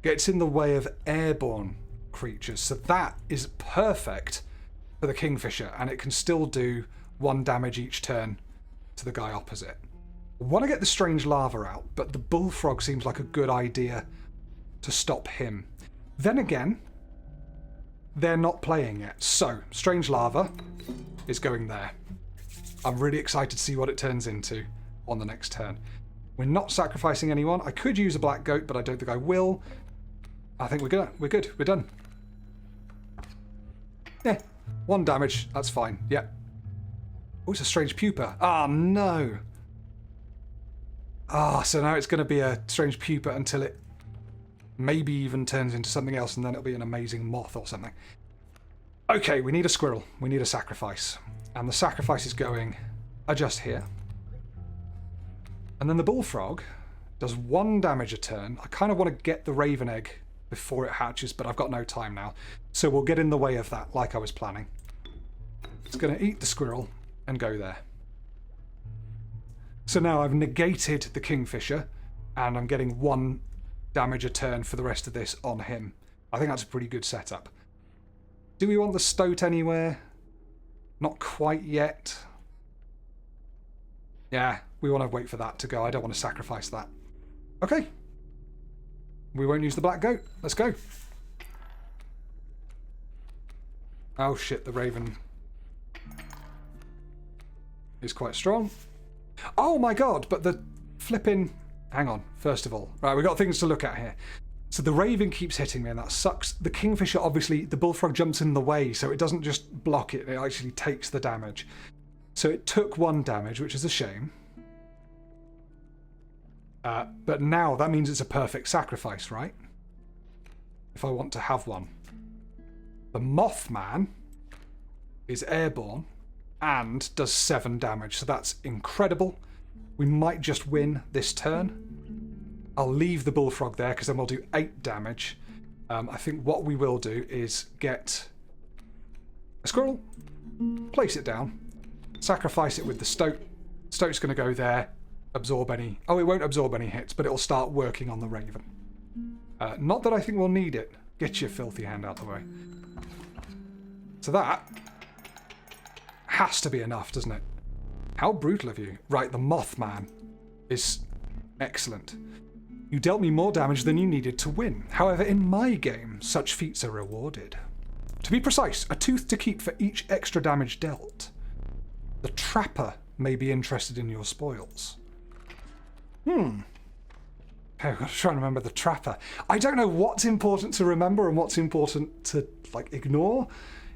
gets in the way of airborne creatures. So that is perfect for the kingfisher. And it can still do 1 damage each turn to the guy opposite. I want to get the strange lava out, but the bullfrog seems like a good idea to stop him. Then again, they're not playing it. So, Strange Lava is going there. I'm really excited to see what it turns into on the next turn. We're not sacrificing anyone. I could use a black goat, but I don't think I will. I think we're good. We're done. Yeah, 1 damage. That's fine. Yeah. Oh, it's a strange pupa. Ah, no. Ah, so now it's going to be a strange pupa until it maybe even turns into something else, and then it'll be an amazing moth or something. Okay, we need a squirrel. We need a sacrifice. And the sacrifice is going just here. And then the bullfrog does 1 damage a turn. I kind of want to get the raven egg before it hatches, but I've got no time now. So we'll get in the way of that like I was planning. It's going to eat the squirrel and go there. So now I've negated the kingfisher, and I'm getting 1 damage a turn for the rest of this on him. I think that's a pretty good setup. Do we want the stoat anywhere? Not quite yet. Yeah, we want to wait for that to go. I don't want to sacrifice that. Okay. We won't use the black goat. Let's go. Oh shit, the raven is quite strong. Oh my god, but the flipping... Hang on, first of all. Right, we've got things to look at here. So the raven keeps hitting me, and that sucks. The kingfisher, obviously, the bullfrog jumps in the way, so it doesn't just block it, it actually takes the damage. So it took 1 damage, which is a shame. But now that means it's a perfect sacrifice, right? If I want to have one. The Mothman is airborne and does 7 damage, so that's incredible. We might just win this turn. I'll leave the bullfrog there because then we'll do 8 damage. I think what we will do is get a squirrel, place it down, sacrifice it with the stoat. Stoat's going to go there, absorb any... Oh, it won't absorb any hits, but it'll start working on the raven. Not that I think we'll need it. Get your filthy hand out of the way. So that has to be enough, doesn't it? How brutal of you. Right, the Mothman is excellent. You dealt me more damage than you needed to win. However, in my game, such feats are rewarded. To be precise, a tooth to keep for each extra damage dealt. The Trapper may be interested in your spoils. Okay, I've got to try and remember the Trapper. I don't know what's important to remember and what's important to, like, ignore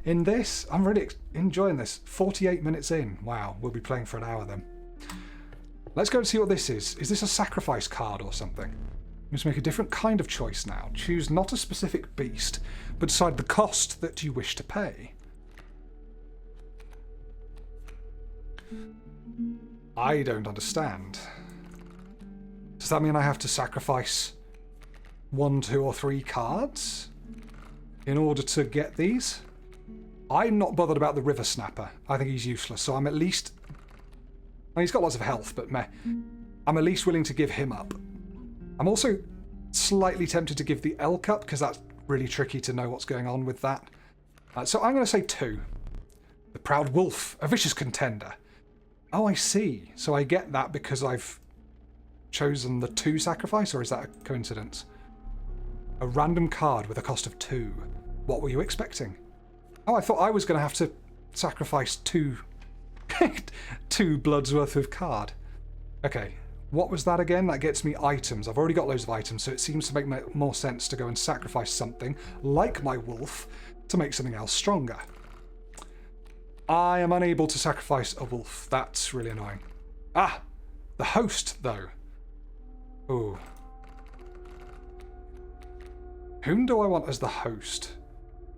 in this. I'm really enjoying this. 48 minutes in. Wow, we'll be playing for an hour then. Let's go and see what this is. Is this a sacrifice card or something? You must make a different kind of choice now. Choose not a specific beast, but decide the cost that you wish to pay. I don't understand. Does that mean I have to sacrifice 1, 2, or 3 cards in order to get these? I'm not bothered about the River Snapper. I think he's useless, so I'm at least... Well, he's got lots of health, but meh. I'm at least willing to give him up. I'm also slightly tempted to give the elk up, because that's really tricky to know what's going on with that. So I'm going to say 2. The Proud Wolf, a vicious contender. Oh, I see. So I get that because I've chosen the 2 sacrifice, or is that a coincidence? A random card with a cost of 2. What were you expecting? Oh, I thought I was going to have to sacrifice 2 bloods worth of card. Okay, what was that again? That gets me items. I've already got loads of items, so it seems to make more sense to go and sacrifice something, like my wolf, to make something else stronger. I am unable to sacrifice a wolf. That's really annoying. Ah! The host, though. Ooh. Whom do I want as the host?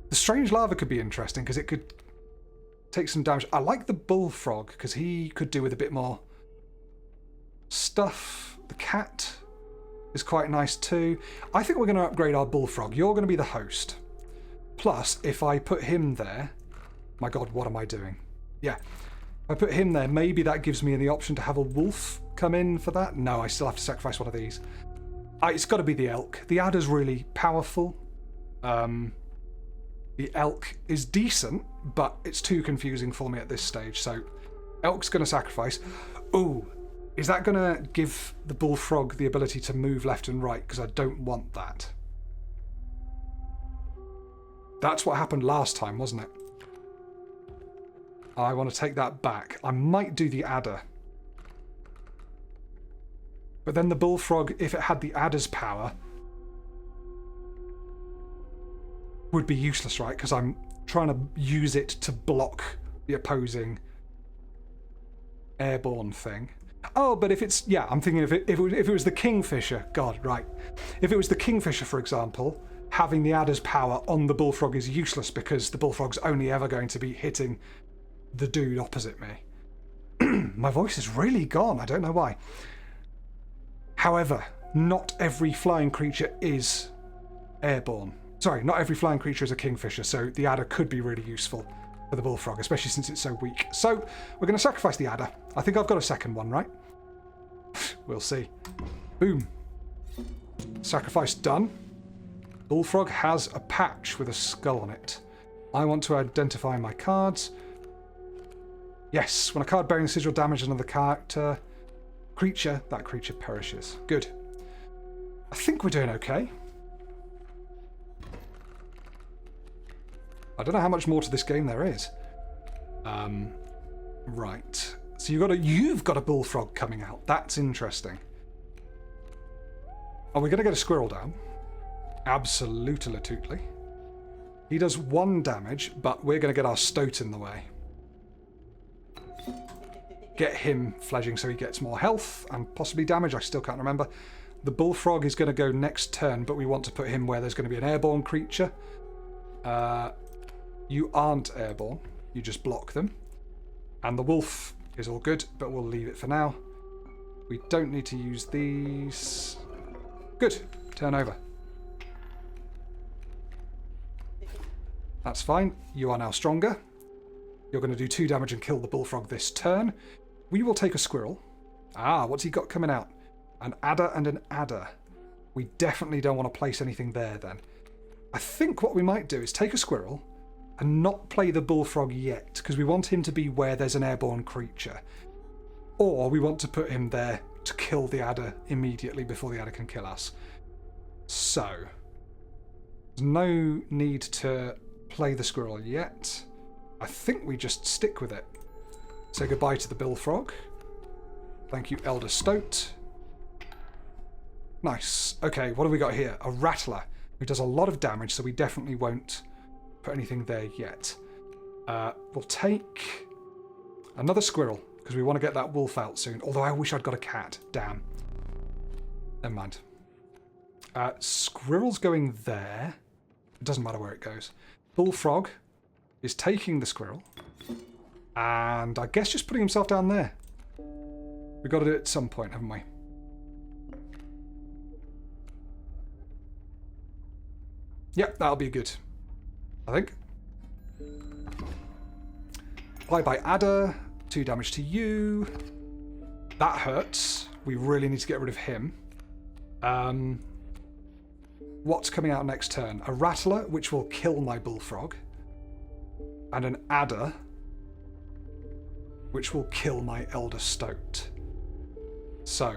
The Strange Lava could be interesting, because it could take some damage. I like the bullfrog, because he could do with a bit more stuff. The cat is quite nice too. I think we're going to upgrade our bullfrog. You're going to be the host. Plus, if I put him there... My god, what am I doing? Yeah. If I put him there, maybe that gives me the option to have a wolf come in for that. No, I still have to sacrifice one of these. It's got to be the elk. The adder's really powerful. The elk is decent, but it's too confusing for me at this stage, so elk's going to sacrifice. Ooh, is that going to give the bullfrog the ability to move left and right? Because I don't want that. That's what happened last time, wasn't it? I want to take that back. I might do the adder. But then the bullfrog, if it had the adder's power, would be useless, right? Because I'm trying to use it to block the opposing airborne thing. Oh, but if it's... Yeah, I'm thinking if it was the kingfisher... God, right. If it was the kingfisher, for example, having the adder's power on the bullfrog is useless because the bullfrog's only ever going to be hitting the dude opposite me. My voice is really gone. I don't know why. However, not every flying creature is airborne. Sorry, not every flying creature is a kingfisher, so the adder could be really useful for the bullfrog, especially since it's so weak. So, we're going to sacrifice the adder. I think I've got a second one, right? We'll see. Boom. Sacrifice done. Bullfrog has a patch with a skull on it. I want to identify my cards. Yes, when a card bearing the sigil damages another creature, that creature perishes. Good. I think we're doing okay. I don't know how much more to this game there is. Right. So you've got a bullfrog coming out. That's interesting. Are we going to get a squirrel down? Absolutely. He does 1 damage, but we're going to get our stoat in the way. Get him fledging so he gets more health and possibly damage. I still can't remember. The bullfrog is going to go next turn, but we want to put him where there's going to be an airborne creature. You aren't airborne. You just block them. And the wolf is all good, but we'll leave it for now. We don't need to use these. Good. Turn over. That's fine. You are now stronger. You're going to do 2 damage and kill the bullfrog this turn. We will take a squirrel. Ah, what's he got coming out? An adder and an adder. We definitely don't want to place anything there then. I think what we might do is take a squirrel and not play the bullfrog yet, because we want him to be where there's an airborne creature. Or we want to put him there to kill the adder immediately before the adder can kill us. So, there's no need to play the squirrel yet. I think we just stick with it. Say goodbye to the bullfrog. Thank you, Elder Stoat. Nice. Okay, what have we got here? A rattler, who does a lot of damage, so we definitely won't put anything there yet. We'll take another squirrel, because we want to get that wolf out soon. Although I wish I'd got a cat. Damn. Never mind. Squirrel's going there. It doesn't matter where it goes. Bullfrog is taking the squirrel. And I guess just putting himself down there. We've got to do it at some point, haven't we? Yep, that'll be good. I think. Bye-bye, adder. 2 damage to you. That hurts. We really need to get rid of him. What's coming out next turn? A rattler, which will kill my bullfrog. And an adder, which will kill my Elder Stoat. So,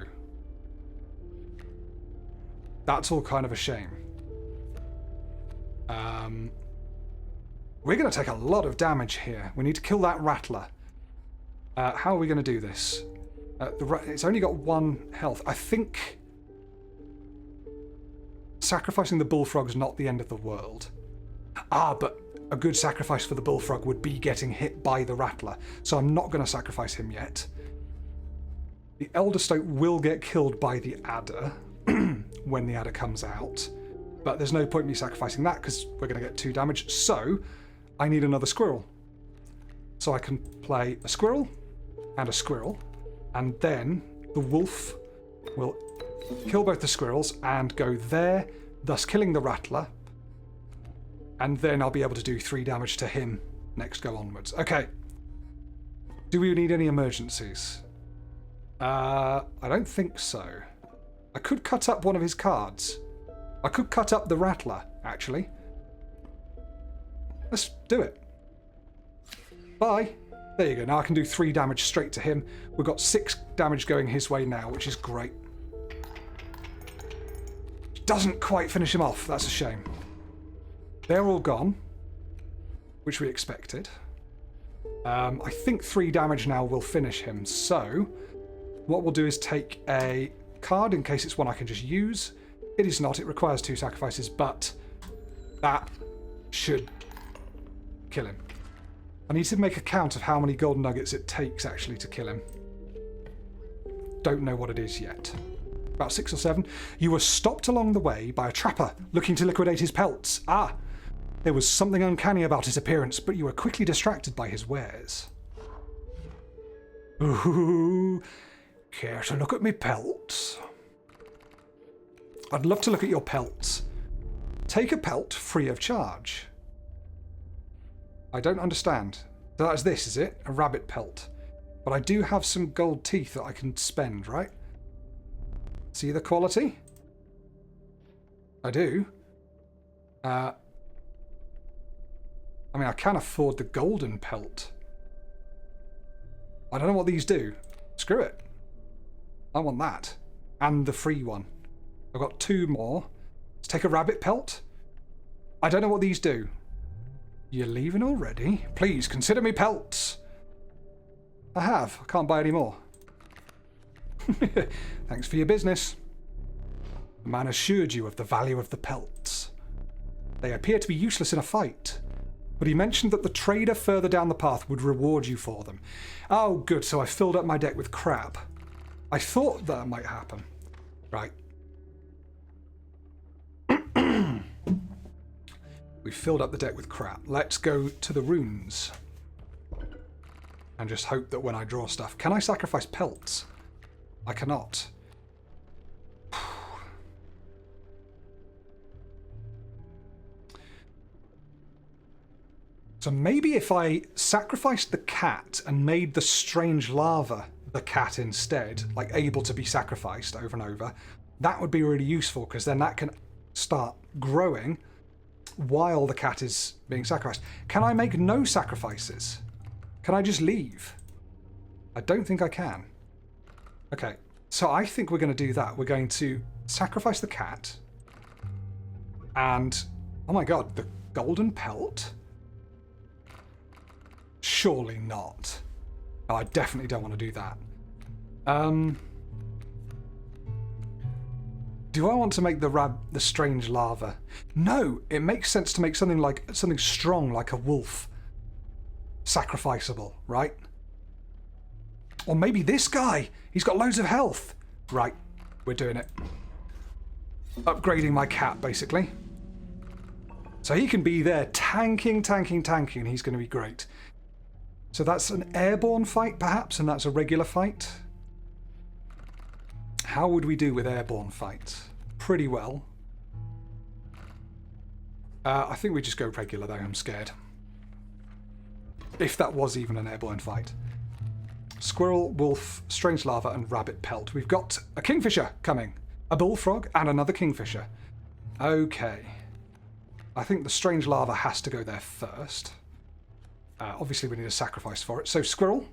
that's all kind of a shame. We're going to take a lot of damage here. We need to kill that rattler. How are we going to do this? It's only got 1 health. I think sacrificing the bullfrog is not the end of the world. But a good sacrifice for the bullfrog would be getting hit by the rattler. So I'm not going to sacrifice him yet. The Elder Stoat will get killed by the adder when the adder comes out. But there's no point in me sacrificing that because we're going to get 2 damage. So I need another squirrel. So I can play a squirrel and a squirrel. And then the wolf will kill both the squirrels and go there, thus killing the rattler. And then I'll be able to do 3 damage to him next go onwards. Okay. Do we need any emergencies? I don't think so. I could cut up one of his cards. I could cut up the rattler, actually. Let's do it. Bye. There you go. Now I can do 3 damage straight to him. We've got 6 damage going his way now, which is great. Doesn't quite finish him off. That's a shame. They're all gone. which we expected. I think 3 damage now will finish him. So what we'll do is take a card in case it's one I can just use. It is not. It requires 2 sacrifices, but that should kill him. I need to make a count of how many golden nuggets it takes actually to kill him. Don't know what it is yet. About 6 or 7. You were stopped along the way by a trapper looking to liquidate his pelts. Ah! There was something uncanny about his appearance, but you were quickly distracted by his wares. Ooh, care to look at me pelts? I'd love to look at your pelts. Take a pelt free of charge. I don't understand. That's this, is it? A rabbit pelt. But I do have some gold teeth that I can spend, right? See the quality? I do. I mean, I can afford the golden pelt. I don't know what these do. Screw it. I want that. And the free one. I've got 2 more. Let's take a rabbit pelt. I don't know what these do. You're leaving already? Please, consider me pelts. I have. I can't buy any more. Thanks for your business. The man assured you of the value of the pelts. They appear to be useless in a fight, but he mentioned that the trader further down the path would reward you for them. Oh, good, so I filled up my deck with crap. I thought that might happen. Right. We filled up the deck with crap. Let's go to the runes. And just hope that when I draw stuff... Can I sacrifice pelts? I cannot. So maybe if I sacrificed the cat and made the strange lava the cat instead, like able to be sacrificed over and over, that would be really useful, because then that can start growing while the cat is being sacrificed. Can I make no sacrifices? Can I just leave? I don't think I can. Okay, so I think we're going to do that. We're going to sacrifice the cat. And, oh my god, the golden pelt? Surely not. Oh, I definitely don't want to do that. Do I want to make the strange lava? No, it makes sense to make something strong like a wolf. Sacrificeable, right? Or maybe this guy. He's got loads of health. Right, we're doing it. Upgrading my cat, basically. So he can be there tanking. He's going to be great. So that's an airborne fight, perhaps, and that's a regular fight. How would we do with airborne fights? Pretty well. I think we just go regular, though. I'm scared. If that was even an airborne fight. Squirrel, wolf, strange lava, and rabbit pelt. We've got a kingfisher coming. A bullfrog and another kingfisher. Okay. I think the strange lava has to go there first. Obviously, we need a sacrifice for it. So, squirrel.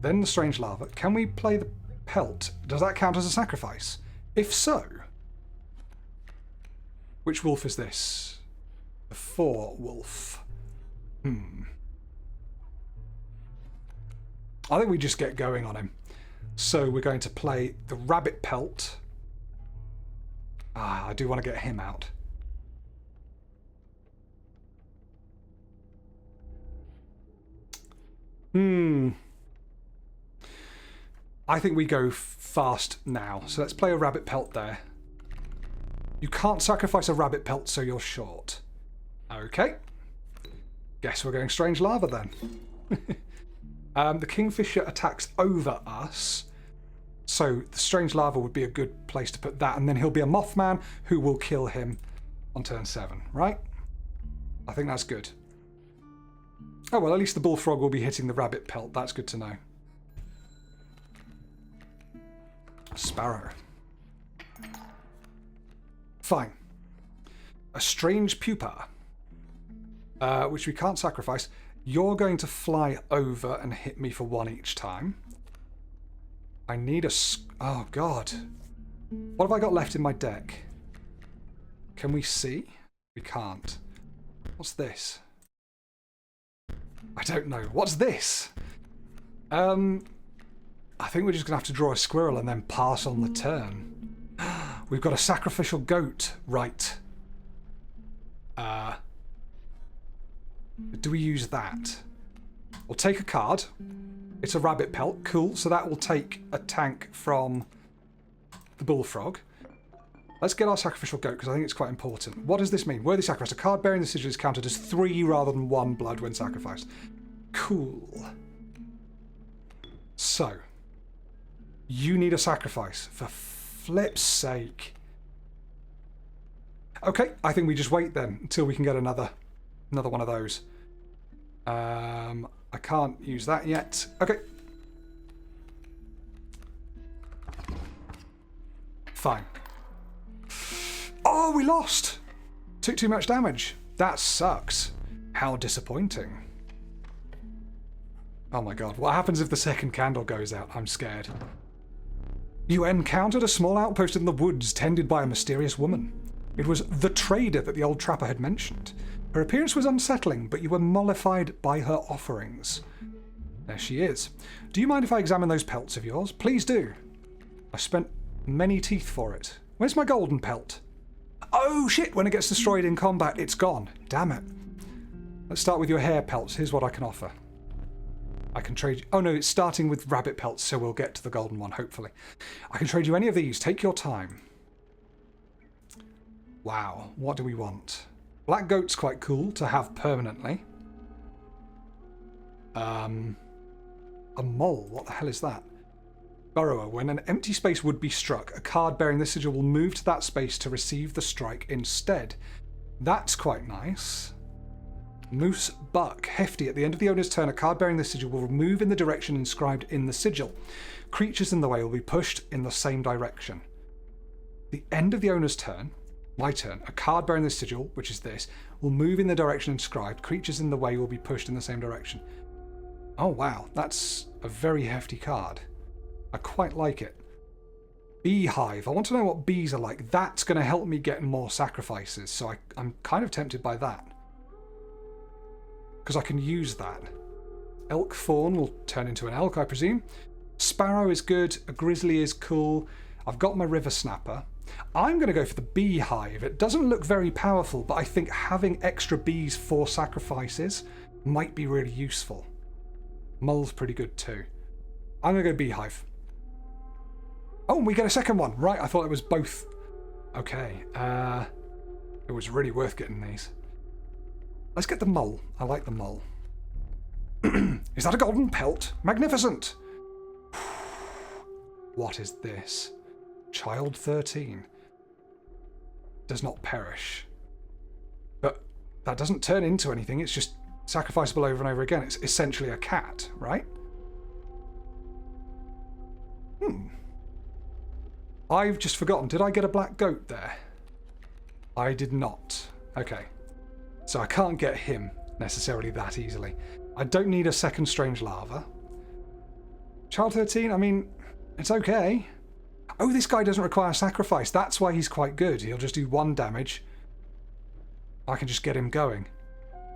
Then the strange lava. Can we play the pelt? Does that count as a sacrifice? If so... Which wolf is this? The 4 wolf. I think we just get going on him. So we're going to play the rabbit pelt. I do want to get him out. I think we go fast now. So let's play a rabbit pelt there. You can't sacrifice a rabbit pelt, so you're short. Okay. Guess we're going strange lava then. The kingfisher attacks over us. So the strange lava would be a good place to put that. And then he'll be a mothman who will kill him on turn 7, right? I think that's good. Oh, well, at least the bullfrog will be hitting the rabbit pelt. That's good to know. Sparrow. Fine. A strange pupa, which we can't sacrifice. You're going to fly over and hit me for 1 each time. I need a... Oh, God. What have I got left in my deck? Can we see? We can't. What's this? I don't know. What's this? I think we're just going to have to draw a squirrel and then pass on the turn. We've got a sacrificial goat. Right. Do we use that? We'll take a card. It's a rabbit pelt. Cool. So that will take a tank from the bullfrog. Let's get our sacrificial goat because I think it's quite important. What does this mean? Worthy sacrifice. A card bearing the sigil is counted as 3 rather than 1 blood when sacrificed. Cool. So, you need a sacrifice. For flip's sake. Okay, I think we just wait then until we can get another one of those. I can't use that yet. Okay. Fine. Oh, we lost! Took too much damage. That sucks. How disappointing. Oh my god, what happens if the second candle goes out? I'm scared. You encountered a small outpost in the woods tended by a mysterious woman. It was the trader that the old trapper had mentioned. Her appearance was unsettling, but you were mollified by her offerings. There she is. Do you mind if I examine those pelts of yours? Please do. I spent many teeth for it. Where's my golden pelt? Oh shit, when it gets destroyed in combat, it's gone. Damn it. Let's start with your hair pelts. Here's what I can offer. I can trade you... Oh no, it's starting with rabbit pelts, so we'll get to the golden one, hopefully. I can trade you any of these. Take your time. Wow, what do we want? Black goat's quite cool to have permanently. A mole, what the hell is that? Burrower, when an empty space would be struck, a card bearing this sigil will move to that space to receive the strike instead. That's quite nice. Moose Buck, hefty. At the end of the owner's turn, a card bearing this sigil will move in the direction inscribed in the sigil. Creatures in the way will be pushed in the same direction. The end of the owner's turn, my turn, a card bearing this sigil, which is this, will move in the direction inscribed. Creatures in the way will be pushed in the same direction. Oh wow, that's a very hefty card. I quite like it. Beehive. I want to know what bees are like. That's going to help me get more sacrifices, so I'm kind of tempted by that. Because I can use that. Elk fawn will turn into an elk, I presume. Sparrow is good. A grizzly is cool. I've got my river snapper. I'm going to go for the beehive. It doesn't look very powerful, but I think having extra bees for sacrifices might be really useful. Mole's pretty good too. I'm going to go beehive. Oh, and we get a second one. Right, I thought it was both. Okay. It was really worth getting these. Let's get the mole. I like the mole. Is that a golden pelt? Magnificent! What is this? Child 13. Does not perish. But that doesn't turn into anything. It's just sacrificable over and over again. It's essentially a cat, right? I've just forgotten. Did I get a black goat there? I did not. Okay. So I can't get him necessarily that easily. I don't need a second strange larva. Child 13, I mean, it's okay. Oh, this guy doesn't require sacrifice. That's why he's quite good. He'll just do 1 damage. I can just get him going.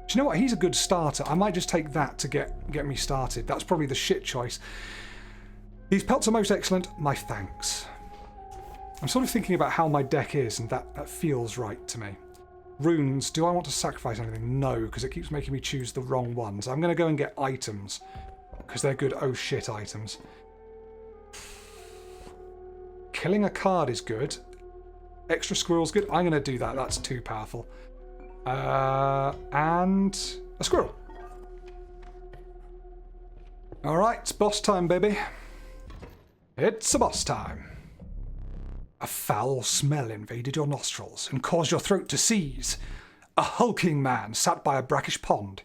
Do you know what? He's a good starter. I might just take that to get me started. That's probably the shit choice. These pelts are most excellent. My thanks. I'm sort of thinking about how my deck is, and that feels right to me. Runes. Do I want to sacrifice anything? No, because it keeps making me choose the wrong ones. I'm going to go and get items, because they're good oh shit items. Killing a card is good. Extra squirrel's good. I'm going to do that. That's too powerful. And a squirrel. Alright, it's boss time, baby. It's a boss time. A foul smell invaded your nostrils and caused your throat to seize. A hulking man sat by a brackish pond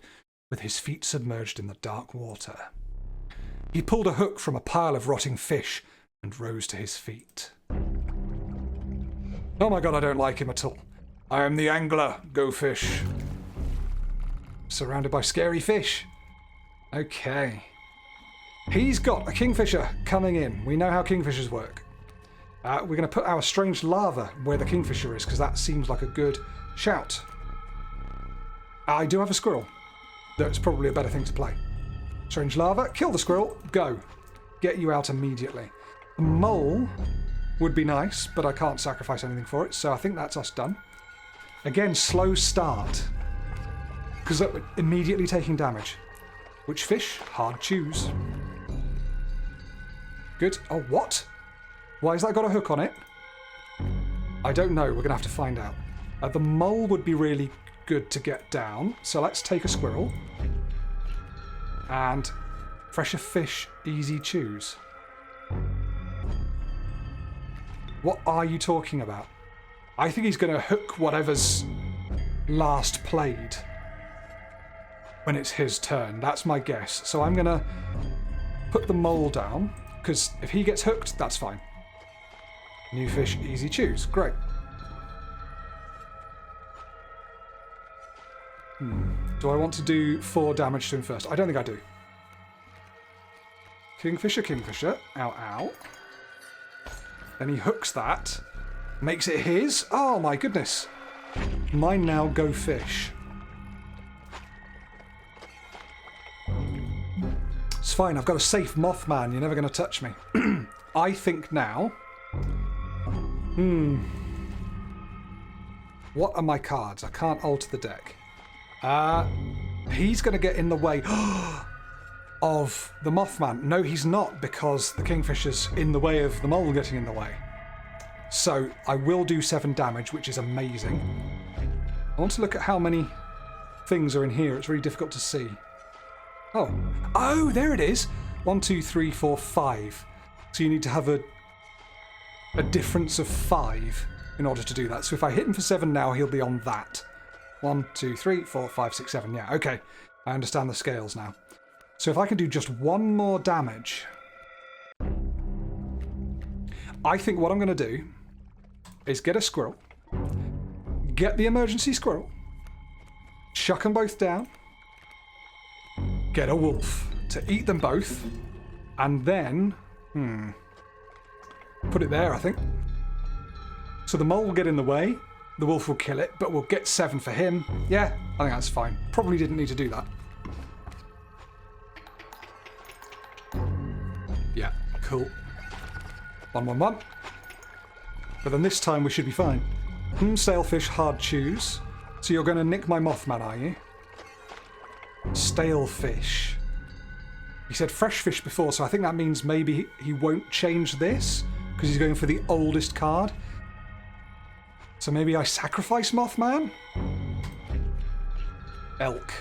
with his feet submerged in the dark water. He pulled a hook from a pile of rotting fish and rose to his feet. Oh my god, I don't like him at all. I am the angler. Go fish. Surrounded by scary fish. Okay. He's got a kingfisher coming in. We know how kingfishers work. We're going to put our strange larva where the kingfisher is, because that seems like a good shout. I do have a squirrel. that's probably a better thing to play. Strange lava, kill the squirrel, go. Get you out immediately. The mole would be nice, but I can't sacrifice anything for it, so I think that's us done. Again, slow start. Because immediately taking damage. Which fish? Hard choose. Good. Oh, what? Why has that got a hook on it? I don't know. We're going to have to find out. The mole would be really good to get down. So let's take a squirrel. And fresher fish, easy choose. What are you talking about? I think he's going to hook whatever's last played when it's his turn. That's my guess. So I'm going to put the mole down, because if he gets hooked, that's fine. New fish, easy choose. Great. Do I want to do 4 damage to him first? I don't think I do. Kingfisher, kingfisher. Ow, ow. Then he hooks that. Makes it his. Oh my goodness. Mine now go fish. It's fine, I've got a safe Mothman. You're never going to touch me. I think now... What are my cards? I can't alter the deck. He's going to get in the way of the Mothman. No, he's not, because the Kingfisher's in the way of the mole getting in the way. So I will do 7 damage, which is amazing. I want to look at how many things are in here. It's really difficult to see. Oh, there it is. 1, 2, 3, 4, 5. So you need to have a difference of 5 in order to do that. So if I hit him for 7 now, he'll be on that. 1, 2, 3, 4, 5, 6, 7. Yeah, okay. I understand the scales now. So if I can do just 1 more damage, I think what I'm going to do is get a squirrel, get the emergency squirrel, chuck them both down, get a wolf to eat them both, and then, put it there, I think. So the mole will get in the way, the wolf will kill it, but we'll get 7 for him. Yeah, I think that's fine. Probably didn't need to do that. Yeah, cool. 1, 1, 1. But then this time we should be fine. Sailfish, hard choose. So you're going to nick my Mothman, are you? Stale fish. He said fresh fish before, so I think that means maybe he won't change this, because he's going for the oldest card. So maybe I sacrifice Mothman? Elk.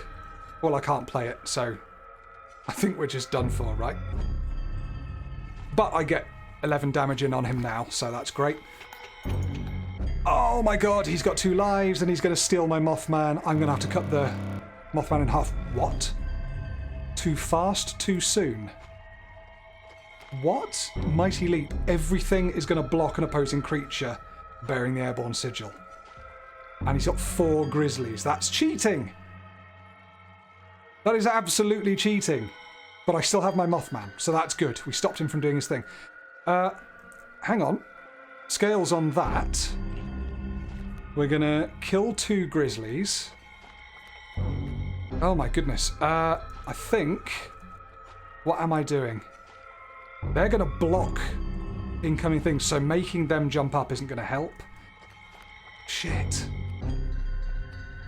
Well, I can't play it, so I think we're just done for, right? But I get 11 damage in on him now, so that's great. Oh my god, he's got 2 lives and he's going to steal my Mothman. I'm going to have to cut the Mothman in half. What? Too fast, too soon. What? Mighty Leap. Everything is going to block an opposing creature bearing the airborne sigil. And he's got 4 grizzlies. That's cheating! That is absolutely cheating. But I still have my Mothman, so that's good. We stopped him from doing his thing. Hang on. Scales on that. We're going to kill 2 grizzlies. Oh my goodness. I think... What am I doing? They're going to block incoming things, so making them jump up isn't going to help. Shit.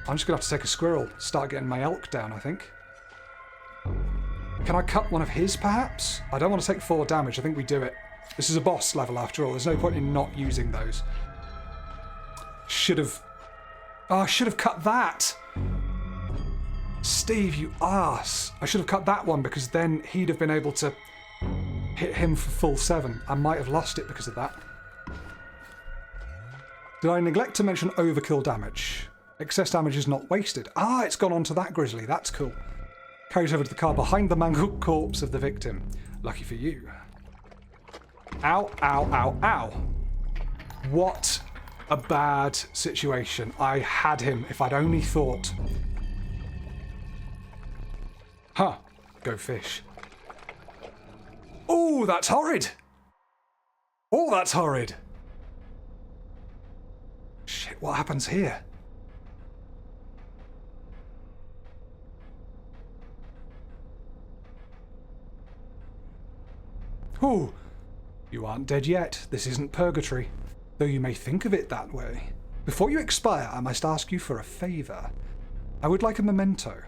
I'm just going to have to take a squirrel, start getting my elk down, I think. Can I cut one of his, perhaps? I don't want to take 4 damage. I think we do it. This is a boss level, after all. There's no point in not using those. Should have... Oh, I should have cut that! Steve, you arse. I should have cut that one, because then he'd have been able to hit him for full 7. I might have lost it because of that. Did I neglect to mention overkill damage? Excess damage is not wasted. Ah, it's gone on to that grizzly. That's cool. Carries over to the car behind the mangled corpse of the victim. Lucky for you. Ow, ow, ow, ow. What a bad situation. I had him if I'd only thought. Huh. Go fish. Oh, that's horrid. Oh, that's horrid. Shit, what happens here? Oh, you aren't dead yet. This isn't purgatory, though you may think of it that way. Before you expire, I must ask you for a favour. I would like a memento.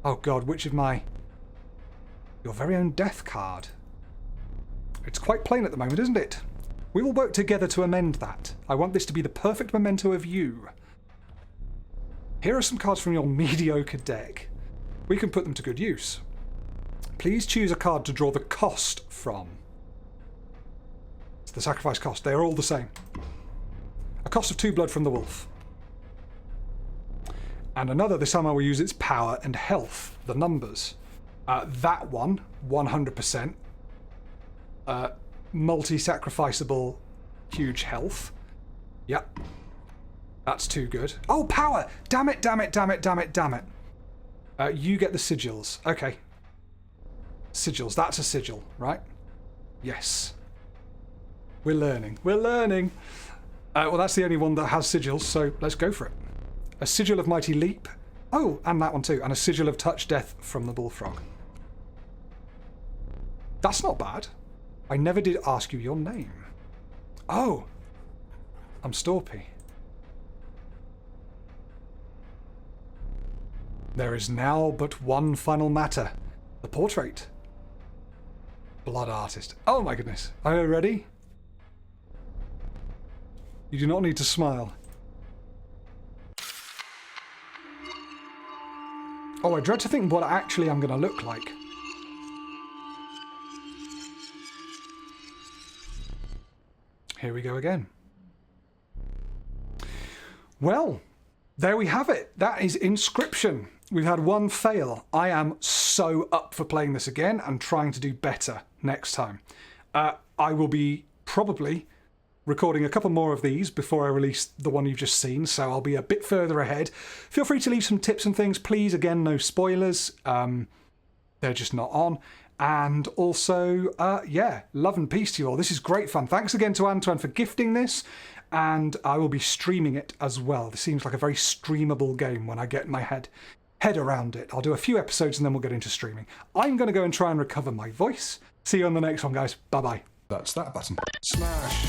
Oh God, which of my... Your very own death card. It's quite plain at the moment, isn't it? We will work together to amend that. I want this to be the perfect memento of you. Here are some cards from your mediocre deck. We can put them to good use. Please choose a card to draw the cost from. It's the sacrifice cost. They are all the same. A cost of 2 blood from the wolf. And another, this time I will use its power and health, the numbers. That one, 100%. Multi-sacrificeable, huge health. Yep. That's too good. Oh, power! Damn it, damn it, damn it, damn it, damn it. You get the sigils. Okay. Sigils. That's a sigil, right? Yes. We're learning. We're learning. Well, that's the only one that has sigils, so let's go for it. A sigil of mighty leap. Oh, and that one too. And a sigil of touch death from the bullfrog. That's not bad. I never did ask you your name. Oh. I'm Storpy. There is now but one final matter. The portrait. Blood artist. Oh my goodness. Are you ready? You do not need to smile. Oh, I dread to think what actually I'm going to look like. Here we go again. Well, there we have it. That is Inscryption. We've had one fail. I am so up for playing this again and trying to do better next time. I will be probably recording a couple more of these before I release the one you've just seen, so I'll be a bit further ahead. Feel free to leave some tips and things. Please, again, no spoilers. They're just not on. And also, yeah, love and peace to you all. This is great fun. Thanks again to Antoine for gifting this, and I will be streaming it as well. This seems like a very streamable game when I get my head around it. I'll do a few episodes and then we'll get into streaming. I'm going to go and try and recover my voice. See you on the next one, guys. Bye-bye. That's that button. Smash.